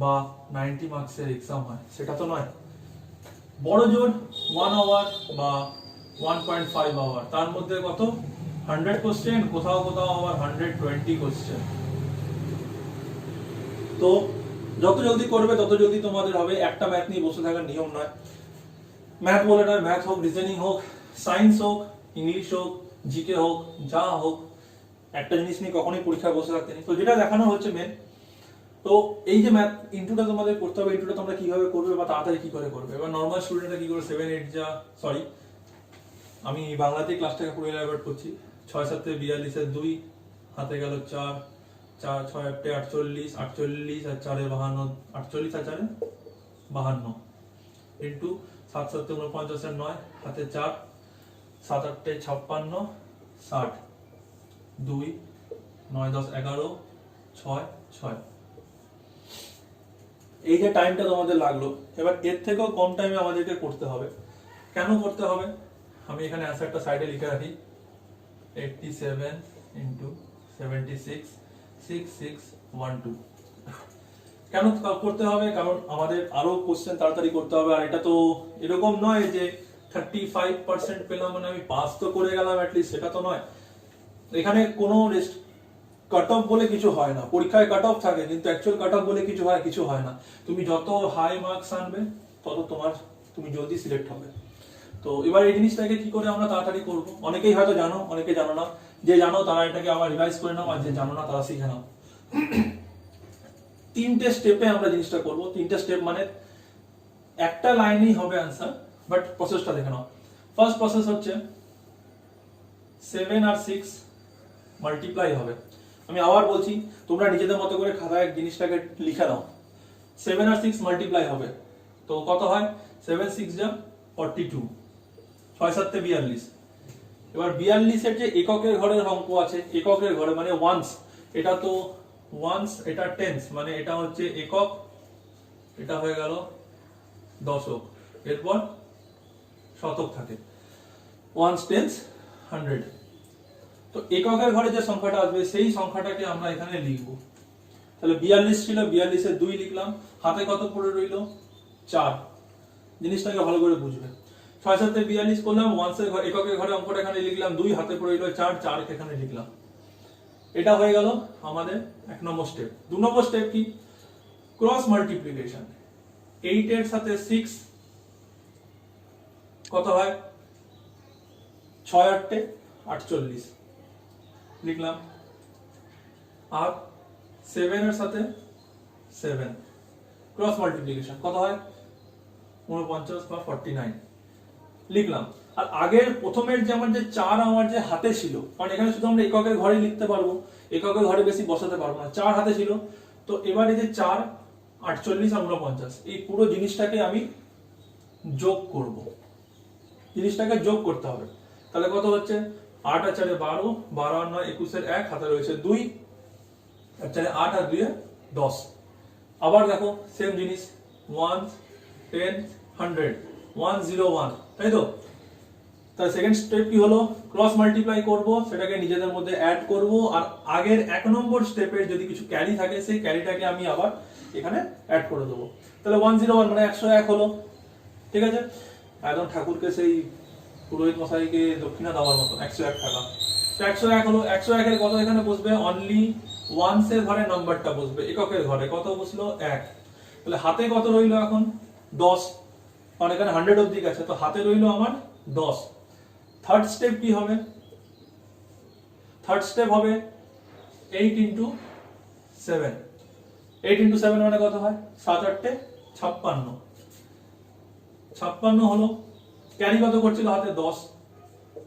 বা 90 মার্কসের এক্সাম হয়, সেটা তো নয়। বড় জোর 1 আওয়ার বা 1.5 আওয়ার, তার মধ্যে কত 100 কোশ্চেন, কোথাও কোথাও আবার 120 কোশ্চেন। তো যত জলদি করবে তত জলদি তোমাদের হবে। একটা ম্যাথ নিয়ে বসে থাকার নিয়ম নয়, ম্যাথ বলে নয়, ম্যাথ হোক, রিজনিং হোক, সায়েন্স হোক, ইংলিশ হোক, জিকে হোক, যা হোক, একটা জিনিস নিয়ে কখনোই পরীক্ষায় বসে থাকতে নেই। তো যেটা দেখানো হচ্ছে মেন, তো এই যে ম্যাথ ইনটুটা তোমাদের করতে হবে, ইনটুটা তোমরা কিভাবে করবে বা তাড়াতাড়ি কি করে করবে। এবার নর্মাল স্টুডেন্টরা কি করে 7 8 যা, সরি আমি বাংলাতেই ক্লাসটাকে পুরো এলাবোরেট করছি, 6 7 42 2, হাতে গেল 4 4 6 8 48 48 আর 4 52, 48 আর 4 52 ইন্টু 7 7 49 আর 9, হাতে 4 7 8 56 60, 2 9 10 11 6 6। এই যে টাইমটা তোমাদের লাগলো, এবার এর থেকেও কম টাইমে আমাদেরকে করতে হবে। কেন করতে হবে, আমি এখানে অ্যান্সারটা সাইডে লিখে রাখি, 87 ইন্টু 76 6612। কেন করতে হবে, কারণ আমাদের আরো কোশ্চেন তাড়াতাড়ি করতে হবে। আর এটা তো এরকম নয় যে 35% পেলাম মানে আমি পাস তো করে গেলাম অ্যাটলিস্ট, সেটা তো নয়। এখানে কোনো কাট অফ বলে কিছু হয় না, পরীক্ষায় কাট অফ থাকে কিন্তু অ্যাকচুয়াল কাট অফ বলে কিছু হয় না। তুমি যত হাই মার্কস আনবে তত তুমি জলদি সিলেক্ট হবে। তো এবার এই জিনিসটাকে কি করে আমরা তাড়াতাড়ি করব, অনেকেই হয়তো জানো, অনেকে জানো না। যে জানো তারা এটাকে আবার রিভাইজ করে নাও, আর যে জানো না তারা শিখে নাও। 3টে স্টেপে আমরা জিনিসটা করব। 3টে স্টেপ মানে একটা লাইনেই হবে आंसर, বাট প্রসেসটা দেখে নাও। ফার্স্ট প্রসেস হচ্ছে 7 আর 6 মাল্টিপ্লাই হবে। আমি আবার বলছি, তোমরা নিজেদের মতো করে খাতায় জিনিসটাকে লিখে নাও। 7 আর 6 মাল্টিপ্লাই হবে, তো কত হয়, 7 6 যা 42, 6 7 42। এবার 42 এর যে এককের ঘরের অঙ্ক আছে, এককের ঘরে মানে ওয়ান্স, এটা তো ওয়ান্স, এটা টেন্স, মানে এটা হচ্ছে একক, এটা হয়ে গেল দশক, এরপর শতক থাকে, ওয়ান্স টেন্স 100। তো এককের ঘরে যে সংখ্যাটা আসবে সেই সংখ্যাটাকে আমরা এখানে লিখব। তাহলে 42 ছিল, 42 এর 2 লিখলাম, হাতে কত পড়ে রইল 4। জিনিসটাকে ভালো করে বুঝবে। 6 7 42 করলাম, ওয়ান্সের ঘরে এককের ঘরে অঙ্কটা এখানে লিখলাম, 2 হাতে পড়ে রইল 4, 4 এখানে লিখলাম। এটা হয়ে গেল আমাদের 1 নম্বর স্টেপ। 2 নম্বর স্টেপ কি, ক্রস মাল্টিপ্লিকেশন। 8 এর সাথে 6 কত হয়, 6 8 48 লিখলাম, আর 7 এর সাথে 7 ক্রস মাল্টিপ্লিকেশন কত হয় 49 বা 49 লিখলাম। আর আগের প্রথমের যে আমার যে 4 আমার যে হাতে ছিল, কারণ এখানে শুধু আমরা এককের ঘরে লিখতে পারবো, এককের ঘরে বেশি বসাতে পারবো না, 4 হাতে ছিল। তো এবারে যে 4, 48 আর 49 এই পুরো জিনিসটাকে আমি যোগ করব, জিনিসটাকে যোগ করতে হবে। তাহলে কত হচ্ছে 8 আর 4 12, 12 আর 9 21 এর 1 হাতে রয়েছে 2, আর 4 8 আর 2 10। আবার দেখো সেম জিনিস 1 10 100 101, তাই তো? তাহলে সেকেন্ড স্টেপ কি হলো, ক্রস মাল্টিপ্লাই করব, সেটাকে নিজেদের মধ্যে অ্যাড করব, আর আগের 1 নম্বর স্টেপের যদি কিছু ক্যারি থাকে সেই ক্যারিটাকে আমি আবার এখানে অ্যাড করে দেবো। তাহলে 101 মানে 101 হলো, ঠিক আছে? একদম ঠাকুরকে সেই পুরোহিত মশাইকে দক্ষিণা দেওয়ার মতো 101 টাকা। তো 101 হলো, 101 এর কত এখানে বসবে, অনলি ওয়ান্স এর ঘরে নাম্বারটা বসবে, এককের ঘরে কত বসলো 1। তাহলে হাতে কত রইলো এখন 10, কারণ এখানে 100 অবধি গেছে, তো হাতে রইলো আমার 10। থার্ড স্টেপ কি হবে, থার্ড স্টেপ হবে 8 ইন্টু 7, 8 ইন্টু 7 মানে কত হয় 7 8 56, 56 হলো। ক্যারি কত করছিল হাতে 10,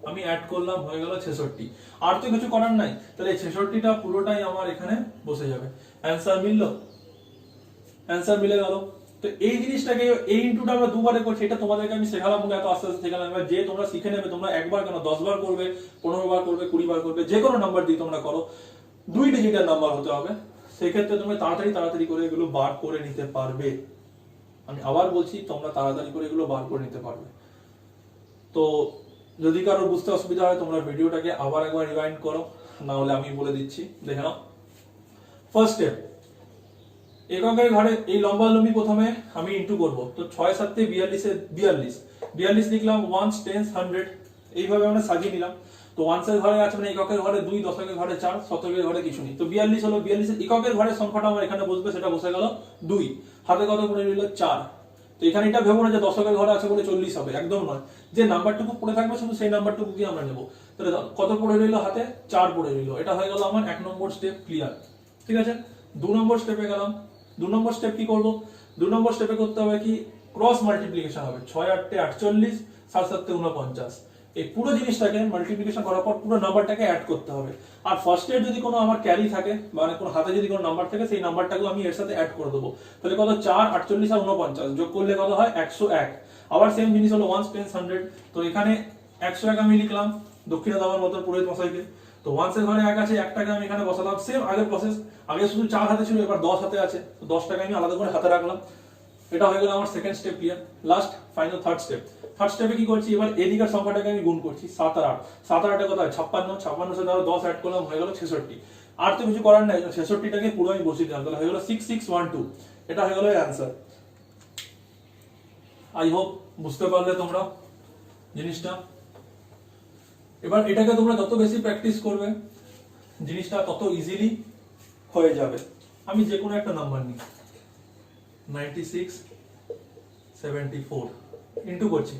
আমি অ্যাড করলাম, হয়ে গেল 66। আর তো কিছু করার নাই, তাহলে 66টা পুরোটাই আমার এখানে বসে যাবে। অ্যান্সার মিললো, অ্যান্সার মিলে গেল। তো এই জিনিসটাকে এই ইনটুটা আমরা দুবারে করছি, এটা তোমাদেরকে আমি শেখালাম বলে এত আস্তে আস্তে শেখালাম। এবার যে তোমরা শিখে নেবে, তোমরা একবার কেন 10 বার করবে, 15 বার করবে, 20 বার করবে, যে কোনো নাম্বার দিয়ে তোমরা করো, 2 ডিজিটের নাম্বার হতে হবে। সেক্ষেত্রে তুমি তাড়াতাড়ি করে এগুলো বার করে নিতে পারবে। আমি আবার বলছি, তোমরা তাড়াতাড়ি করে এগুলো বার করে নিতে পারবে। তো যদি কারোর বুঝতে অসুবিধা হয়, তোমরা ভিডিওটাকে আবার একবার রিওয়াইন্ড করো, না হলে আমি বলে দিচ্ছি, দেখে নাও। ফার্স্ট স্টেপ, এককের ঘরে এই লম্বালম্বি প্রথমে আমি ইনটু করব। তো 6 7 42 এর 42 লিখলাম, 1 10 100 এইভাবে আমরা সাজিয়ে নিলাম। তো ওয়ান্স এর ঘরে আছে মানে এককের ঘরে 2, দশকের ঘরে 4, শতকের ঘরে কিছু নেই। তো 42 হলো, 42 এর এককের ঘরের সংখ্যাটা আমার এখানে বসবে, সেটা বসে গেল 2। হাতে কত পড়ে রইল 4। তো এখানে এটা ভেবো না যে দশকের ঘরে আছে বলে 40 হবে, একদম নয়। যে নাম্বারটুকু পড়ে থাকবে শুধু সেই নাম্বারটুকু কি আমরা নেব। তাহলে কত পড়ে রইল হাতে 4 পড়ে রইল। এটা হয়ে গেল আমার 1 নম্বর স্টেপ ক্লিয়ার, ঠিক আছে? 2 নম্বর স্টেপে গেলাম। 2 নম্বর স্টেপ কি করব, 2 নম্বর স্টেপে করতে হবে কি, ক্রস মাল্টিপ্লিকেশন হবে। 6 8 48, 7 7 49। এই পুরো জিনিসটাকে মাল্টিপ্লিকেশন করার পর পুরো নাম্বারটাকে অ্যাড করতে হবে। আর ফার্স্ট এর যদি কোনো আমার ক্যারি থাকে, মানে কোনো হাতে যদি কোনো নাম্বার থাকে, সেই নাম্বারটাকে আমি এর সাথে অ্যাড করে দেবো। তাহলে কত 4 48 আর 49 যোগ করলে কত হয় 101। আবার সেম জিনিস হলো 1 10 100। তো এখানে 101 আমি লিখলাম দক্ষিণা দেওয়ার মতো পুরোহিত মশাইকে। তো ওয়ান্স এর ঘরে 1 আছে, 1 টাকা আমি এখানে বসালাম, সেম আগের প্রসেস। আগে শুধু 4 হাতে ছিল, এবার 10 হাতে আছে, তো 10 টাকা আমি আলাদা করে হাতে রাখলাম। এটা হয়ে গেল আমার second step clear. Last final third step. Third স্টেপে কি করছি, এবার এদিকের সংখ্যাটাকে আমি গুণ করছি। 7 আর 8, 7 আর 8 কত হয় 56, 56 সাথে আরো 10 অ্যাড করলাম, হয়ে গেল 66। আর তো কিছু করার নাই, 66টাকে পুরো আমি বসিয়ে দিলাম, তাহলে হয়ে গেল 6612। এটা হয়ে গেল অ্যান্সার। আই হোপ বুঝতে পারলে তোমরা জিনিসটা। এবার এটাকে তোমরা যত বেশি প্র্যাকটিস করবে, জিনিসটা তত ইজিলি হয়ে যাবে। আমি যে কোনো একটা নাম্বার নিই, 96 74 ইনটু করছি।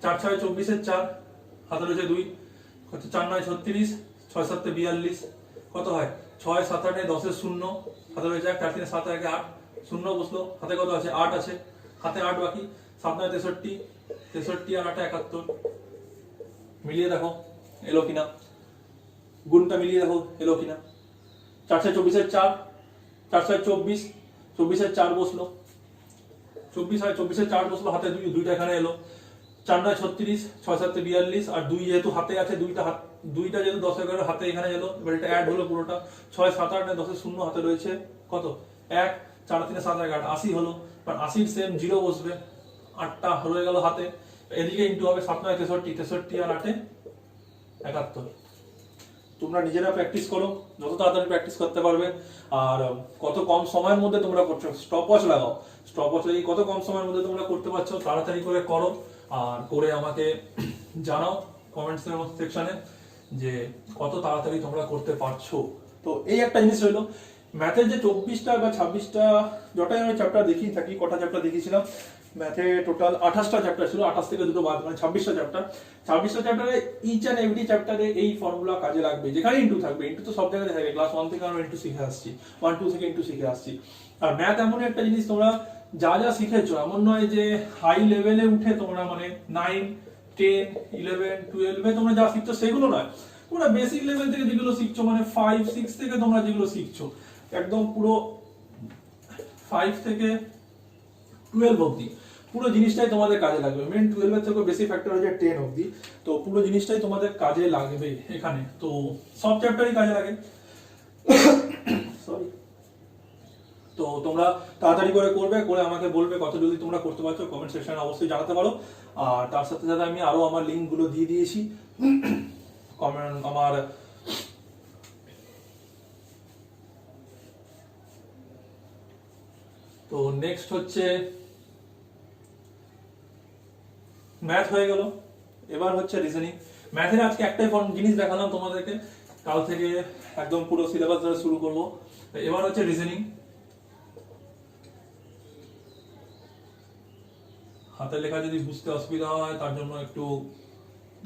4 6 24 এর 4, হাতে রয়েছে 2, কত 4 9 36, 6 7 42, কত হয় 6 7 8 10 এর 0, হাতে রয়েছে 1, 4 3 7 1 8, 0 বসলো, হাতে কত আছে 8 আছে, হাতে 8 বাকি, 7 9 63, 63 আর 8 71। মিলিয়ে দেখো এলো কিনা, গুণটা মিলিয়ে দেখো এলো কিনা। 4 6 24 এর 4, 4 6 24, 24 এর 4 বসলো, 24 আর 24 এর 4 বসলো, হাতে 2, 2টা এখানে এলো। 4 9 36, 6 7 42 আর 2 যেহেতু হাতে আছে, 2টা যেহেতু 10 এর হাতে এখানে এলো, এবার এটা অ্যাড হলো পুরোটা। 6 7 8 10 এর 0 হাতে রয়েছে কত 1, 4 3 7 1 8 80 হলো। আর 80 এর সেম 0 বসবে, 8টা হয়ে গেল হাতে। এদিকে ইনটু হবে 7 9 63, 63 আর 8 71। তোমরা নিজেরা প্র্যাকটিস করো, যত তাড়াতাড়ি প্র্যাকটিস করতে পারবে। আর কত কম সময়ের মধ্যে তোমরা করছো, স্টপওয়াচ লাগাও, স্টপওয়াচ লাগিয়ে কত কম সময়ের মধ্যে তোমরা করতে পারছো তাড়াতাড়ি করে করো। আর করে আমাকে জানাও কমেন্টস সেকশনে যে কত তাড়াতাড়ি তোমরা করতে পারছো। তো এই একটা জিনিস রইলো, ম্যাথের যে 24টা বা 26টা যটাই আমি চ্যাপ্টার দেখিয়ে থাকি, কটা চ্যাপ্টার দেখিয়েছিলাম, ম্যাথে টোটাল 28টা চ্যাপ্টার ছিল, 28 থেকে দুটো বাদ, মানে 26টা চ্যাপ্টার। 26টা চ্যাপ্টারে ইচ অ্যান্ড এভরি চ্যাপ্টারে এই ফর্মুলা কাজে লাগবে, যেখানে ইনটু থাকবে। ইনটু তো সব জায়গায় থাকে, ক্লাস 1 থেকে আমরা ইনটু শিখে আসছি, 1 2 থেকে ইনটু শিখে আসছি। আর ম্যাথ এমন একটা জিনিস, তোমরা যা যা শিখেছো এমন নয় যে হাই লেভেলে উঠে তোমরা মানে 9 10 11 12 তোমরা যা শিখছো সেগুলো নয়, তোমরা বেসিক লেভেল থেকে যেগুলো শিখছো, মানে 5 6 থেকে তোমরা যেগুলো শিখছো একদম পুরো 5 থেকে 12 অবধি পুরো জিনিসটাই তোমাদের কাজে লাগবে। মেন 12 এর থেকে বেশি ফ্যাক্টর হচ্ছে 10 অবধি, তো পুরো জিনিসটাই তোমাদের কাজে লাগবে এখানে। তো সব চ্যাপ্টারই কাজে লাগে, সরি। তো তোমরা তাড়াতাড়ি করে করবে, করে আমাকে বলবে কত জলদি তোমরা করতে পারছো, কমেন্ট সেকশনে অবশ্যই জানাতে পারো। আর তার সাথে সাথে আমি আরো আমার লিঙ্কগুলো দিয়ে দিয়েছি কমেন্ট আমার। তো নেক্সট হচ্ছে ম্যাথ হয়ে গেল, এবার হচ্ছে রিজনিং। ম্যাথের আজকে একটাই জিনিস দেখালাম তোমাদেরকে, কাল থেকে একদম পুরো সিলেবাস ধরে শুরু করব। এবার হচ্ছে রিজনিং। হাতের লেখা যদি বুঝতে অসুবিধা হয় তার জন্য একটু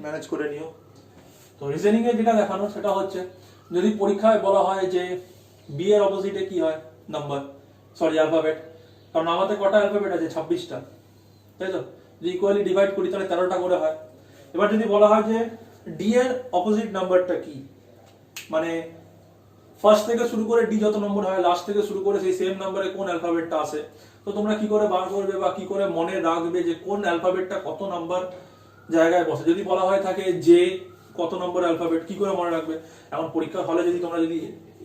ম্যানেজ করে নিও। তো রিজনিং এ যেটা দেখানো সেটা হচ্ছে, যদি পরীক্ষায় বলা হয় যে বি এর অপোজিটে কি হয়, নাম্বার, সরি অ্যালফাবেট, কারণ আমাদের কটা অ্যালফাবেট আছে, 26টা, তাই তো? যদি ইকুয়ালি ডিভাইড করি তাহলে 13টা করে হয়। এবার যদি বলা হয় যে ডি এর অপোজিট নাম্বারটা কি, মানে ফার্স্ট থেকে শুরু করে ডি যত নম্বর হয়, লাস্ট থেকে শুরু করে সেই সেম নাম্বারে কোন অ্যালফাবেটটা আসে, তো তোমরা কি করে বার করবে বা কি করে মনে রাখবে যে কোন অ্যালফাবেটটা কত নাম্বার জায়গায় বসে? যদি বলা হয় থাকে যে কত নম্বর অ্যালফাবেট, কি করে মনে রাখবে? এখন পরীক্ষার হলে যদি তোমরা যদি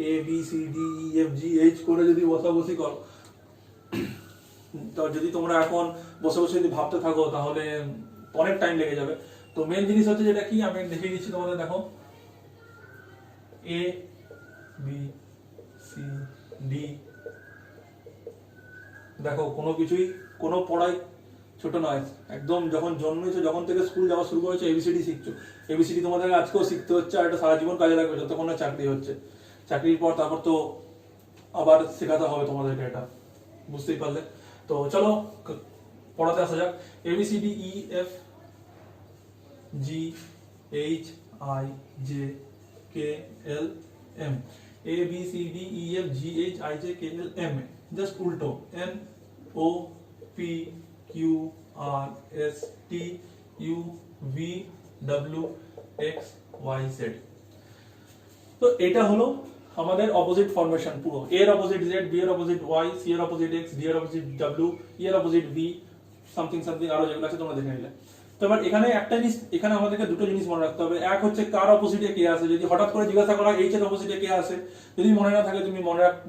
A B C D E F G H করে যদি বসাবসি করো, তো যদি তোমরা এখন বসে বসে যদি ভাবতে থাকো তাহলে অনেক টাইম লেগে যাবে। তো মেন জিনিস হচ্ছে যেটা কি, আমি দেখিয়ে দিচ্ছি তোমাদের, দেখো এ বি সি ডি, দেখো কোনো কিছুই, কোনো পড়াই ছোট নয়। একদম যখন জন্মেছো, যখন থেকে স্কুল যাওয়া শুরু করেছো, এবিসিডি শিখছো। এবিসিডি তোমাদের আজকেও শিখতে হচ্ছে, আর এটা সারা জীবন কাজে লাগবে যতক্ষণ না চাকরি হচ্ছে। চাকরির পর তারপর তো আবার শেখাতে হবে তোমাদেরকে, এটা বুঝতেই পারলে। তো চলো পড়াতে আসা যাক। A B C D E F G H I J K L M, A B C D E F G H I J K L M, just উল্টো, N O P Q R S T U V W X Y Z. তো এটা হলো আমাদের opposite formation পুরো। A এর opposite Z, B এর opposite Y, C এর opposite X, D এর অপোজিট ডব্লিউ, ই এর অপোজিট ভি, সামথিং সামথিং আরো যেগুলো আছে তোমরা দেখে নিলে। তো এবার এখানে একটা জিনিস, এখানে আমাদেরকে দুটো জিনিস মনে রাখতে হবে। এক হচ্ছে কার অপোজিটে কে আছে, যদি হঠাৎ করে জিজ্ঞাসা করা এইচ এর অপোজিটে কে আছে, যদি মনে না থাকে তুমি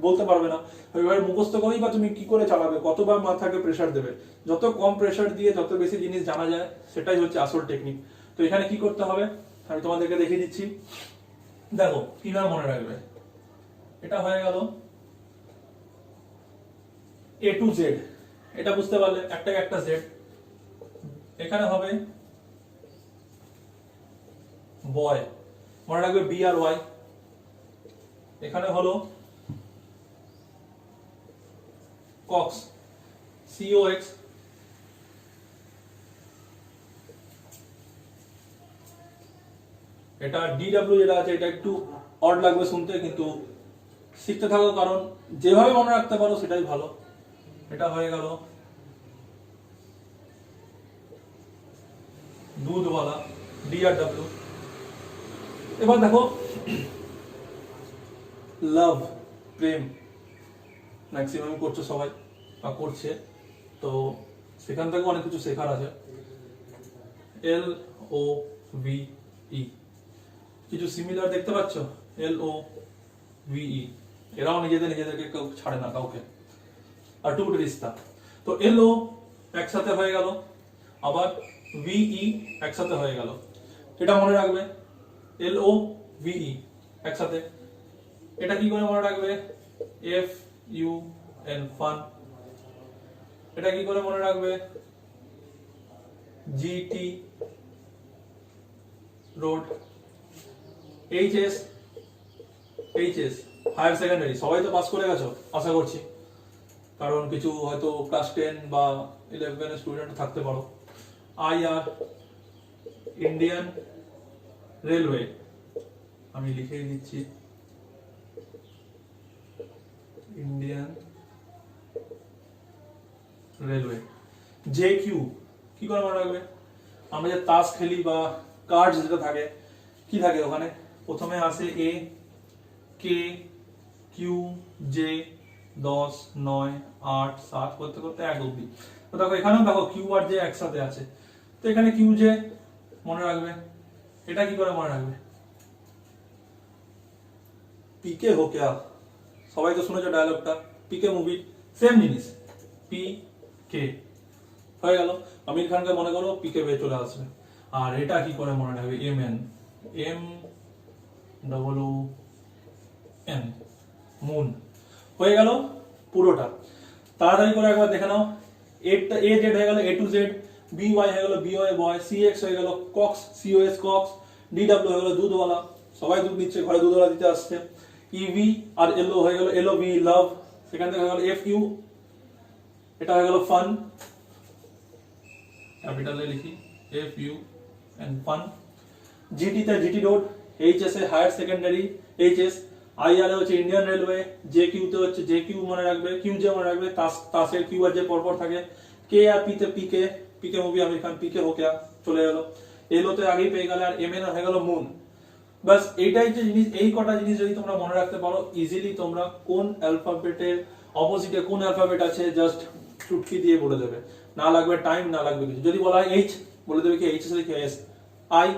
বলতে পারবে না। এবার মুখস্থ করেই বা তুমি কি করে চালাবে, কতবার মাথাকে প্রেসার দেবে? যত কম প্রেসার দিয়ে যত বেশি জিনিস জানা যায়, সেটাই হচ্ছে আসল টেকনিক। তো এখানে কি করতে হবে আমি তোমাদেরকে দেখিয়ে দিচ্ছি, দেখো কিভাবে মনে রাখবে। এটা হয়ে গেল এ টু জেড, এটা বুঝতে পারলে একটা একটা জেড। এখানে হবে বয়, মনে রাখবে বি আর ওয়াই। এখানে হলো কক্স, সি ও এক্স। এটা ডিডব্লিউ যেটা আছে, এটা একটু অড লাগবে শুনতে, কিন্তু শিখতে থাকো, কারণ যেভাবে মনে রাখতে পারো সেটাই ভালো। এটা হয়ে গেল দুধওয়ালা, ডি আর ডব্লিউ। এবার দেখো লাভ, প্রেম, ম্যাক্সিমাম করছো সবাই বা করছে, তো সেখান থেকে অনেক কিছু শেখার আছে। এল ও ভি ই, কিছু সিমিলার দেখতে পাচ্ছ, এল ও ভি ই, এরাও নিজেদেরকে কেউ ছাড়ে না কাউকে। আর টুট রিস্তা, তো এল ও একসাথে হয়ে গেল, আবার ভিই একসাথে হয়ে গেল। এটা মনে রাখবে, এল ও ভিই একসাথে। এটা কি করে মনে রাখবে, এফ ইউ এন, ফান। এটা কি করে মনে রাখবে, G T road. H S, higher secondary সবাই তো পাস করে গেছো আশা করছি। কারণ কিছু হয়তো ক্লাস 10 বা 11 এর স্টুডেন্ট থাকতে পারো। IR ইন্ডিয়ান রেলওয়ে, আমি লিখে দিচ্ছি ইন্ডিয়ান রেলওয়ে। JQ কি করে মনে রাখবে? আমরা যে তাস খেলি বা কার্ড যেটা থাকে, কি থাকে ওখানে? প্রথমে আসে A, K, Q, J, 10, 9, 8, 7 করতে করতে 1 অবধি। তো দেখো এখানেও দেখো Q আর J একসাথে আছে, তো এখানে Q J মনে রাখবে। এটা কি করে মনে রাখবে? পিকে হো ক্যা, সবাই তো শুনেছো ডায়লগটা, পিকে মুভি সেম জিনিস, PK হয়ে গেল। আমির খানকে মনে করো, পিকে বে চলে আসবে। আর এটা কি করে মনে রাখবে? MN, MOON, moon. হয়ে গেল পুরোটা। তাড়াতাড়ি করে একবার দেখে নাও। A Z হয়ে গেল A to Z, BY হয়ে গেল BY বয়, CX হয়ে গেল কক্স, COS কক্স, DW হয়ে গেল দুধওয়ালা, সবাই দুধ নিচ্ছে, ঘরে দুধওয়ালা দিতে আসছে। EV আর LO হয়ে গেল LOV লাভ, সেখান থেকে হয়ে গেল FU, এটা হয়ে গেল ফান, ক্যাপিটালে লিখি FU এন্ড ফান। GT তে GT রোড, HS এ হায়ার সেকেন্ডারি HS, IR এ হচ্ছে ইন্ডিয়ান রেলওয়ে, JQ তে হচ্ছে JQ মনে রাখবে, QJ মনে রাখবে, তাসের Q আর J পরপর থাকে। K আর P তে PK মুভি আমির খান, পিকে হো ক্যা চলে গেল। LO তে আগেই পেয়ে গেলে, আর MN হয়ে গেল মুন। বাস এইটাই যে জিনিস, এই কটা জিনিস যদি তোমরা মনে রাখতে পারো, ইজিলি তোমরা কোন অ্যালফাবেটের অপোজিটে কোন অ্যালফাবেট আছে জাস্ট চুটকি দিয়ে বলে দেবে, না লাগবে টাইম, না লাগবে কিছু। যদি বলা হয় H, বলে দেবে কি H এর সাথে S, I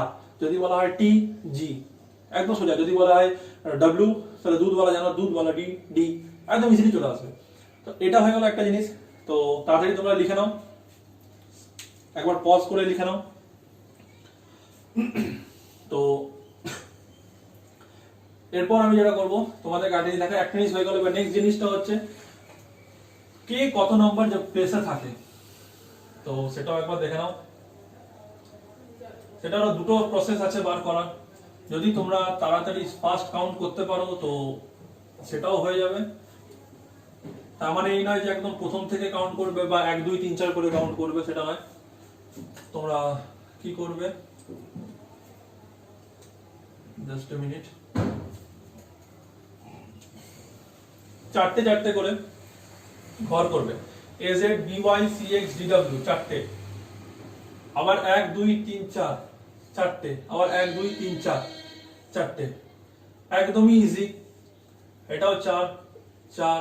R। যদি বলা হয় T, G, একদম সোজা। যদি বলা হয় W, তাহলে দুধওয়ালা জানো, দুধওয়ালা D, একদম ইজিলি চলে আসবে। তো এটা হয়ে গেল একটা জিনিস। তো তাড়াতাড়ি তোমরা লিখে নাও, একবার পজ করে লিখে নাও। তো এরপর আমি যেটা করব, তোমাদের কাটিয়ে দেখা একটা জিনিস হয়ে গেল। এবার নেক্সট জিনিসটা হচ্ছে কে কত নম্বর যে প্লেসে থাকে, তো সেটাও একবার দেখে নাও। সেটারও দুটো প্রসেস আছে বার করার। যদি তোমরা তাড়াতাড়ি ফাস্ট কাউন্ট করতে পারো তো সেটাও হয়ে যাবে। তার মানে এই নয় যে একদম প্রথম থেকে কাউন্ট করবে বা 1 2 3 4 করে কাউন্ট করবে, সেটা নয়। তোমরা কি করবে, জাস্ট এ মিনিট, চারটে চারটে করে ঘর করবে। AZ, BY, CX, DW চারটে, আবার 1 2 3 4 চারটে, আবার 1 2 3 4 চারটে, একদমই ইজি। এটাও 4 4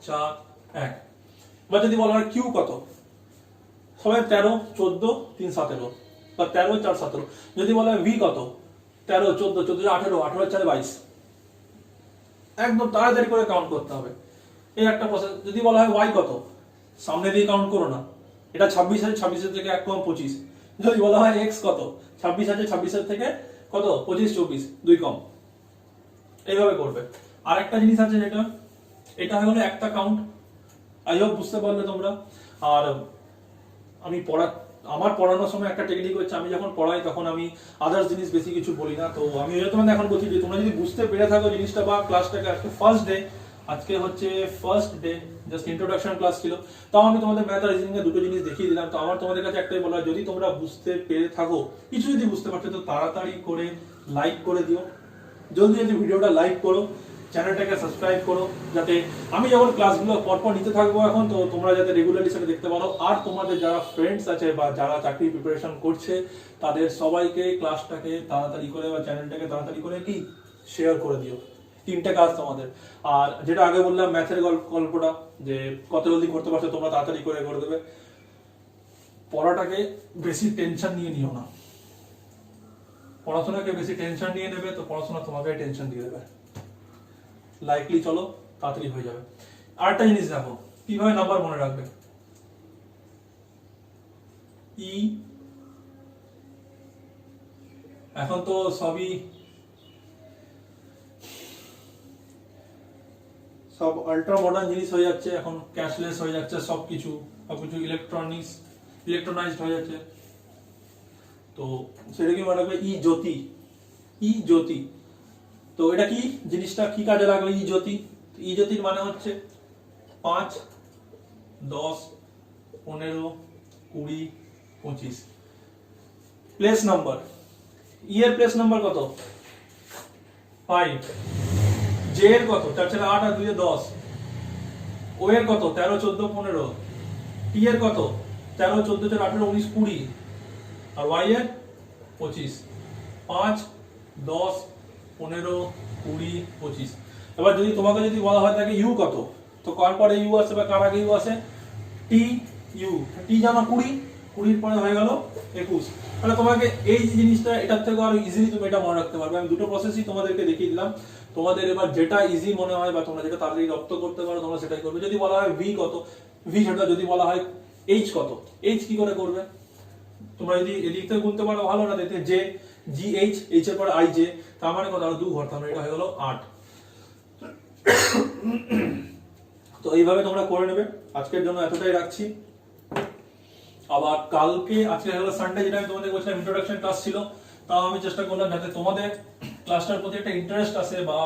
4 1। বা যদি বলা হয় কিউ কত, সবাই 13 14 3 17, বা 13 4 17। যদি বলা হয় ভি কত, 13 14 14 18 18 4 22। একদম তাড়াতাড়ি করে কাউন্ট করতে হবে, এই একটা প্রসেস। যদি বলা হয় ওয়াই কত, সামনে দিয়ে কাউন্ট করো না, এটা 26 আছে, 26 থেকে 1 কম 25। যদি বলা হয় এক্স কত, 26 আছে, 26 থেকে কত 25 24 2 কম, এইভাবে করবে। আর একটা জিনিস আছে যেটা, এটা হয়ে গেল একটা কাউন্ট। আই হোপ বুঝতে পারলে তোমরা। আর আমি আমার পড়ানোর সময় একটা টেকনিক হচ্ছে, আমি যখন পড়াই তখন আমি আদার্স জিনিস বেশি কিছু বলি না। তো আমি তোমাদের এখন বলছি যে তোমরা যদি বুঝতে পেরে থাকো জিনিসটা, বা ক্লাসটাকে আজকে ফার্স্ট ডে, আজকে হচ্ছে first day, just introduction class ছিল, তাও আমি তোমাদের ম্যাথ আর রিজনিং এর দুটো জিনিস দেখিয়ে দিলাম। তো আমার তোমাদের কাছে একটাই বলা, যদি তোমরা বুঝতে পেরে থাকো, কিছু যদি বুঝতে পারছো, তো তাড়াতাড়ি করে লাইক করে দিও, জলদি জলদি ভিডিওটা লাইক করো, চ্যানেলটাকে সাবস্ক্রাইব করো, যাতে আমি যখন ক্লাসগুলো পরপর নিতে থাকবো এখন, তো তোমরা যাতে রেগুলারলি সেটা দেখতে পারো। আর তোমাদের যারা ফ্রেন্ডস আছে বা যারা চাকরি প্রিপারেশন করছে, তাদের সবাইকে ক্লাসটাকে তাড়াতাড়ি করে বা চ্যানেলটাকে তাড়াতাড়ি করে কি শেয়ার করে দিও। তিনটে কাজ তোমাদের। আর যেটা আগে বললাম ম্যাথের গল্পটা, যে কত জলদি করতে পারছো তোমরা, তাড়াতাড়ি করে দেবে। পড়াটাকে বেশি টেনশন নিয়ে নিও না, পড়াশোনাকে বেশি টেনশন নিয়ে নেবে তো পড়াশোনা তোমাকে টেনশন দিয়ে দেবে। লাইকলি চলো, তাড়াতাড়ি হয়ে যাবে। আরেকটা জিনিস দেখো, কিভাবে নাম্বার মনে রাখবে। ই, এখন তো সবই সব আল্ট্রা মডার্ন জিনিস হয়ে যাচ্ছে, এখন ক্যাশলেস হয়ে যাচ্ছে, সবকিছু ইলেকট্রনাইজড হয়ে যাচ্ছে। তো সেটা কি মনে রাখবে, ই জ্যোতি। তো এটা কি জিনিসটা কি কাজে লাগবে, ই জ্যোতির মানে হচ্ছে 5, 10, 15, 20, 25। প্লেস নাম্বার, ই এর প্লেস নাম্বার কত? 5। জে এর কত? 4 4 8 আর 2 এ 10। ও এর কত? 13 14 15। টি এর কত? 13 14 4 18 19 20। আর ওয়াই এর 25। 5, 10, 15, 20, 25। এবার যদি তোমাকে যদি বলা হয় থাকে ইউ কত, তো কার পরে ইউ আসে বা কার আগে ইউ আসে? T U. টি জানো 20, 20 পরে হয়ে গেল 21। তাহলে তোমাকে এই যে জিনিসটা এটার থেকে আরো ইজিলি তুমি এটা মনে রাখতে পারবে। আমি দুটো প্রসেসই তোমাদেরকে দেখিয়ে দিলাম। তোমাদের এবার যেটা ইজি মনে হয় বা তোমরা যেটা তাড়াতাড়ি রপ্ত করতে পারো তোমরা সেটাই করবে। যদি বলা হয় ভি কত, ভি সেটা। যদি বলা হয় এইচ কত, এইচ কি করে করবে? তোমরা যদি এদিক থেকে গুনতে পারো ভালো, না দেখতে জে জি এইচ, এইচ এর পরে আই জে, তার মানে কত? আরো 2 ঘর, তার মানে এটা হয়ে গেল 8। তো এইভাবে তোমরা করে নেবে। আজকের জন্য এতটাই রাখছি। আবার কালকে, আজকে হলো সানডে, যেটা আমি তোমাদের বলছিলাম ইন্ট্রোডাকশন ক্লাস ছিল, তাও আমি চেষ্টা করলাম যাতে তোমাদের ক্লাসটার প্রতি একটা ইন্টারেস্ট আসে বা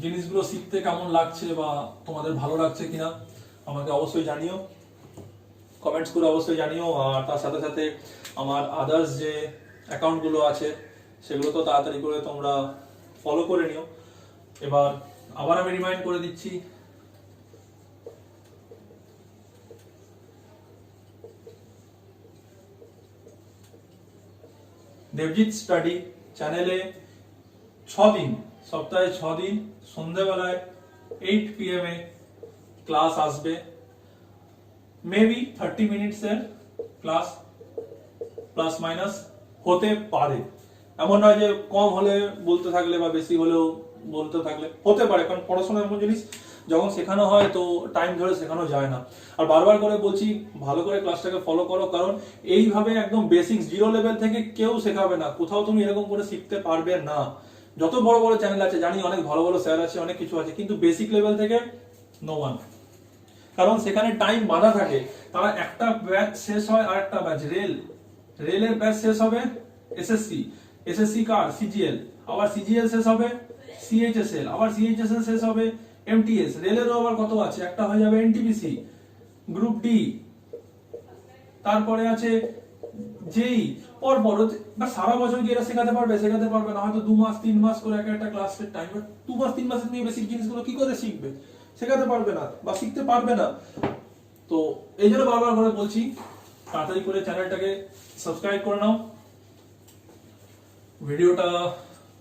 জিনিসগুলো শিখতে কেমন লাগছে বা তোমাদের ভালো লাগছে কিনা আমাকে অবশ্যই জানিও, কমেন্টস করে অবশ্যই জানিও। আর তার সাথে সাথে আমার আদার্স যে অ্যাকাউন্টগুলো আছে সেগুলো তো তাড়াতাড়ি করে তোমরা ফলো করে নিও। এবার আবার আমি রিমাইন্ড করে দিচ্ছি, দেবজিৎ স্টাডি চ্যানেলে 6 দিন, সপ্তাহে 6 দিন সন্ধ্যাবেলায় 8 PM এ ক্লাস আসবে। মেবি 30 মিনিটস এর ক্লাস, প্লাস মাইনাস হতে পারে। এমন নয় যে কম হলে বলতে থাকলে বা বেশি হলেও বলতে থাকলে, হতে পারে। কারণ পড়াশোনা এমন জিনিস, যখন শেখানো হয় তো টাইম ধরে শেখানো যায় না। আর বারবার করে বলছি, ভালো করে ক্লাসটাকে ফলো করো, কারণ এইভাবে একদম বেসিক জিরো লেভেল থেকে কেউ শেখাবে না। কোথাও তুমি এরকম করে শিখতে পারবে না। যত বড় বড় চ্যানেল আছে, জানি অনেক ভালো ভালো স্যার আছে, অনেক কিছু আছে, কিন্তু বেসিক লেভেল থেকে নো ওয়ান। কারণ সেখানে টাইম বাঁধা থাকে। তারা একটা ব্যাচ শেষ হয় আর একটা ব্যাচ, রেলের ব্যাচ শেষ হবে এসএসসি, এসএসসি কার? সিজিএল। আবার সিজিএল শেষ হবে সিএইচএসএল, আবার সিএইচএসএল শেষ হবে এমটিএস। রেলেরও আবার কত আছে, একটা হয়ে যাবে এনটিপিসি, গ্রুপ ডি, তারপরে আছে যেই পর পর। সারা বছর কি এরা শেখাতে পারবে? শেখাতে পারবে না। হয়তো 2 মাস 3 মাস করে একটা ক্লাসের টাইম, 2 মাস 3 মাসে তুমি বেসিক জিনিসগুলো কি করে শিখবে? শেখাতে পারবে না বা শিখতে পারবে না। তো এই জন্য বারবার করে বলছি, তাড়াতাড়ি করে চ্যানেলটাকে সাবস্ক্রাইব করে নাও। ভিডিওটা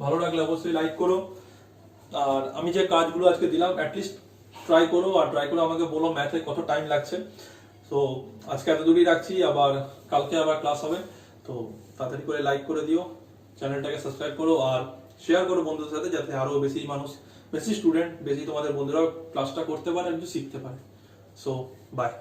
ভালো লাগলে অবশ্যই লাইক করো। আর আমি যে কাজগুলো আজকে দিলাম অ্যাটলিস্ট ট্রাই করো, আর ট্রাই করে আমাকে বলো ম্যাথে কত টাইম লাগছে। তো আজকে এত দূরই রাখছি, আবার কালকে আবার ক্লাস হবে। তো তাড়াতাড়ি করে লাইক করে দিও, চ্যানেলটাকে সাবস্ক্রাইব করো আর শেয়ার করো বন্ধুদের সাথে, যাতে আরো বেশি মানুষ, বেশি স্টুডেন্ট, বেশি তোমাদের বন্ধুরাও ক্লাসটা করতে পারে, একটু শিখতে পারে। So by.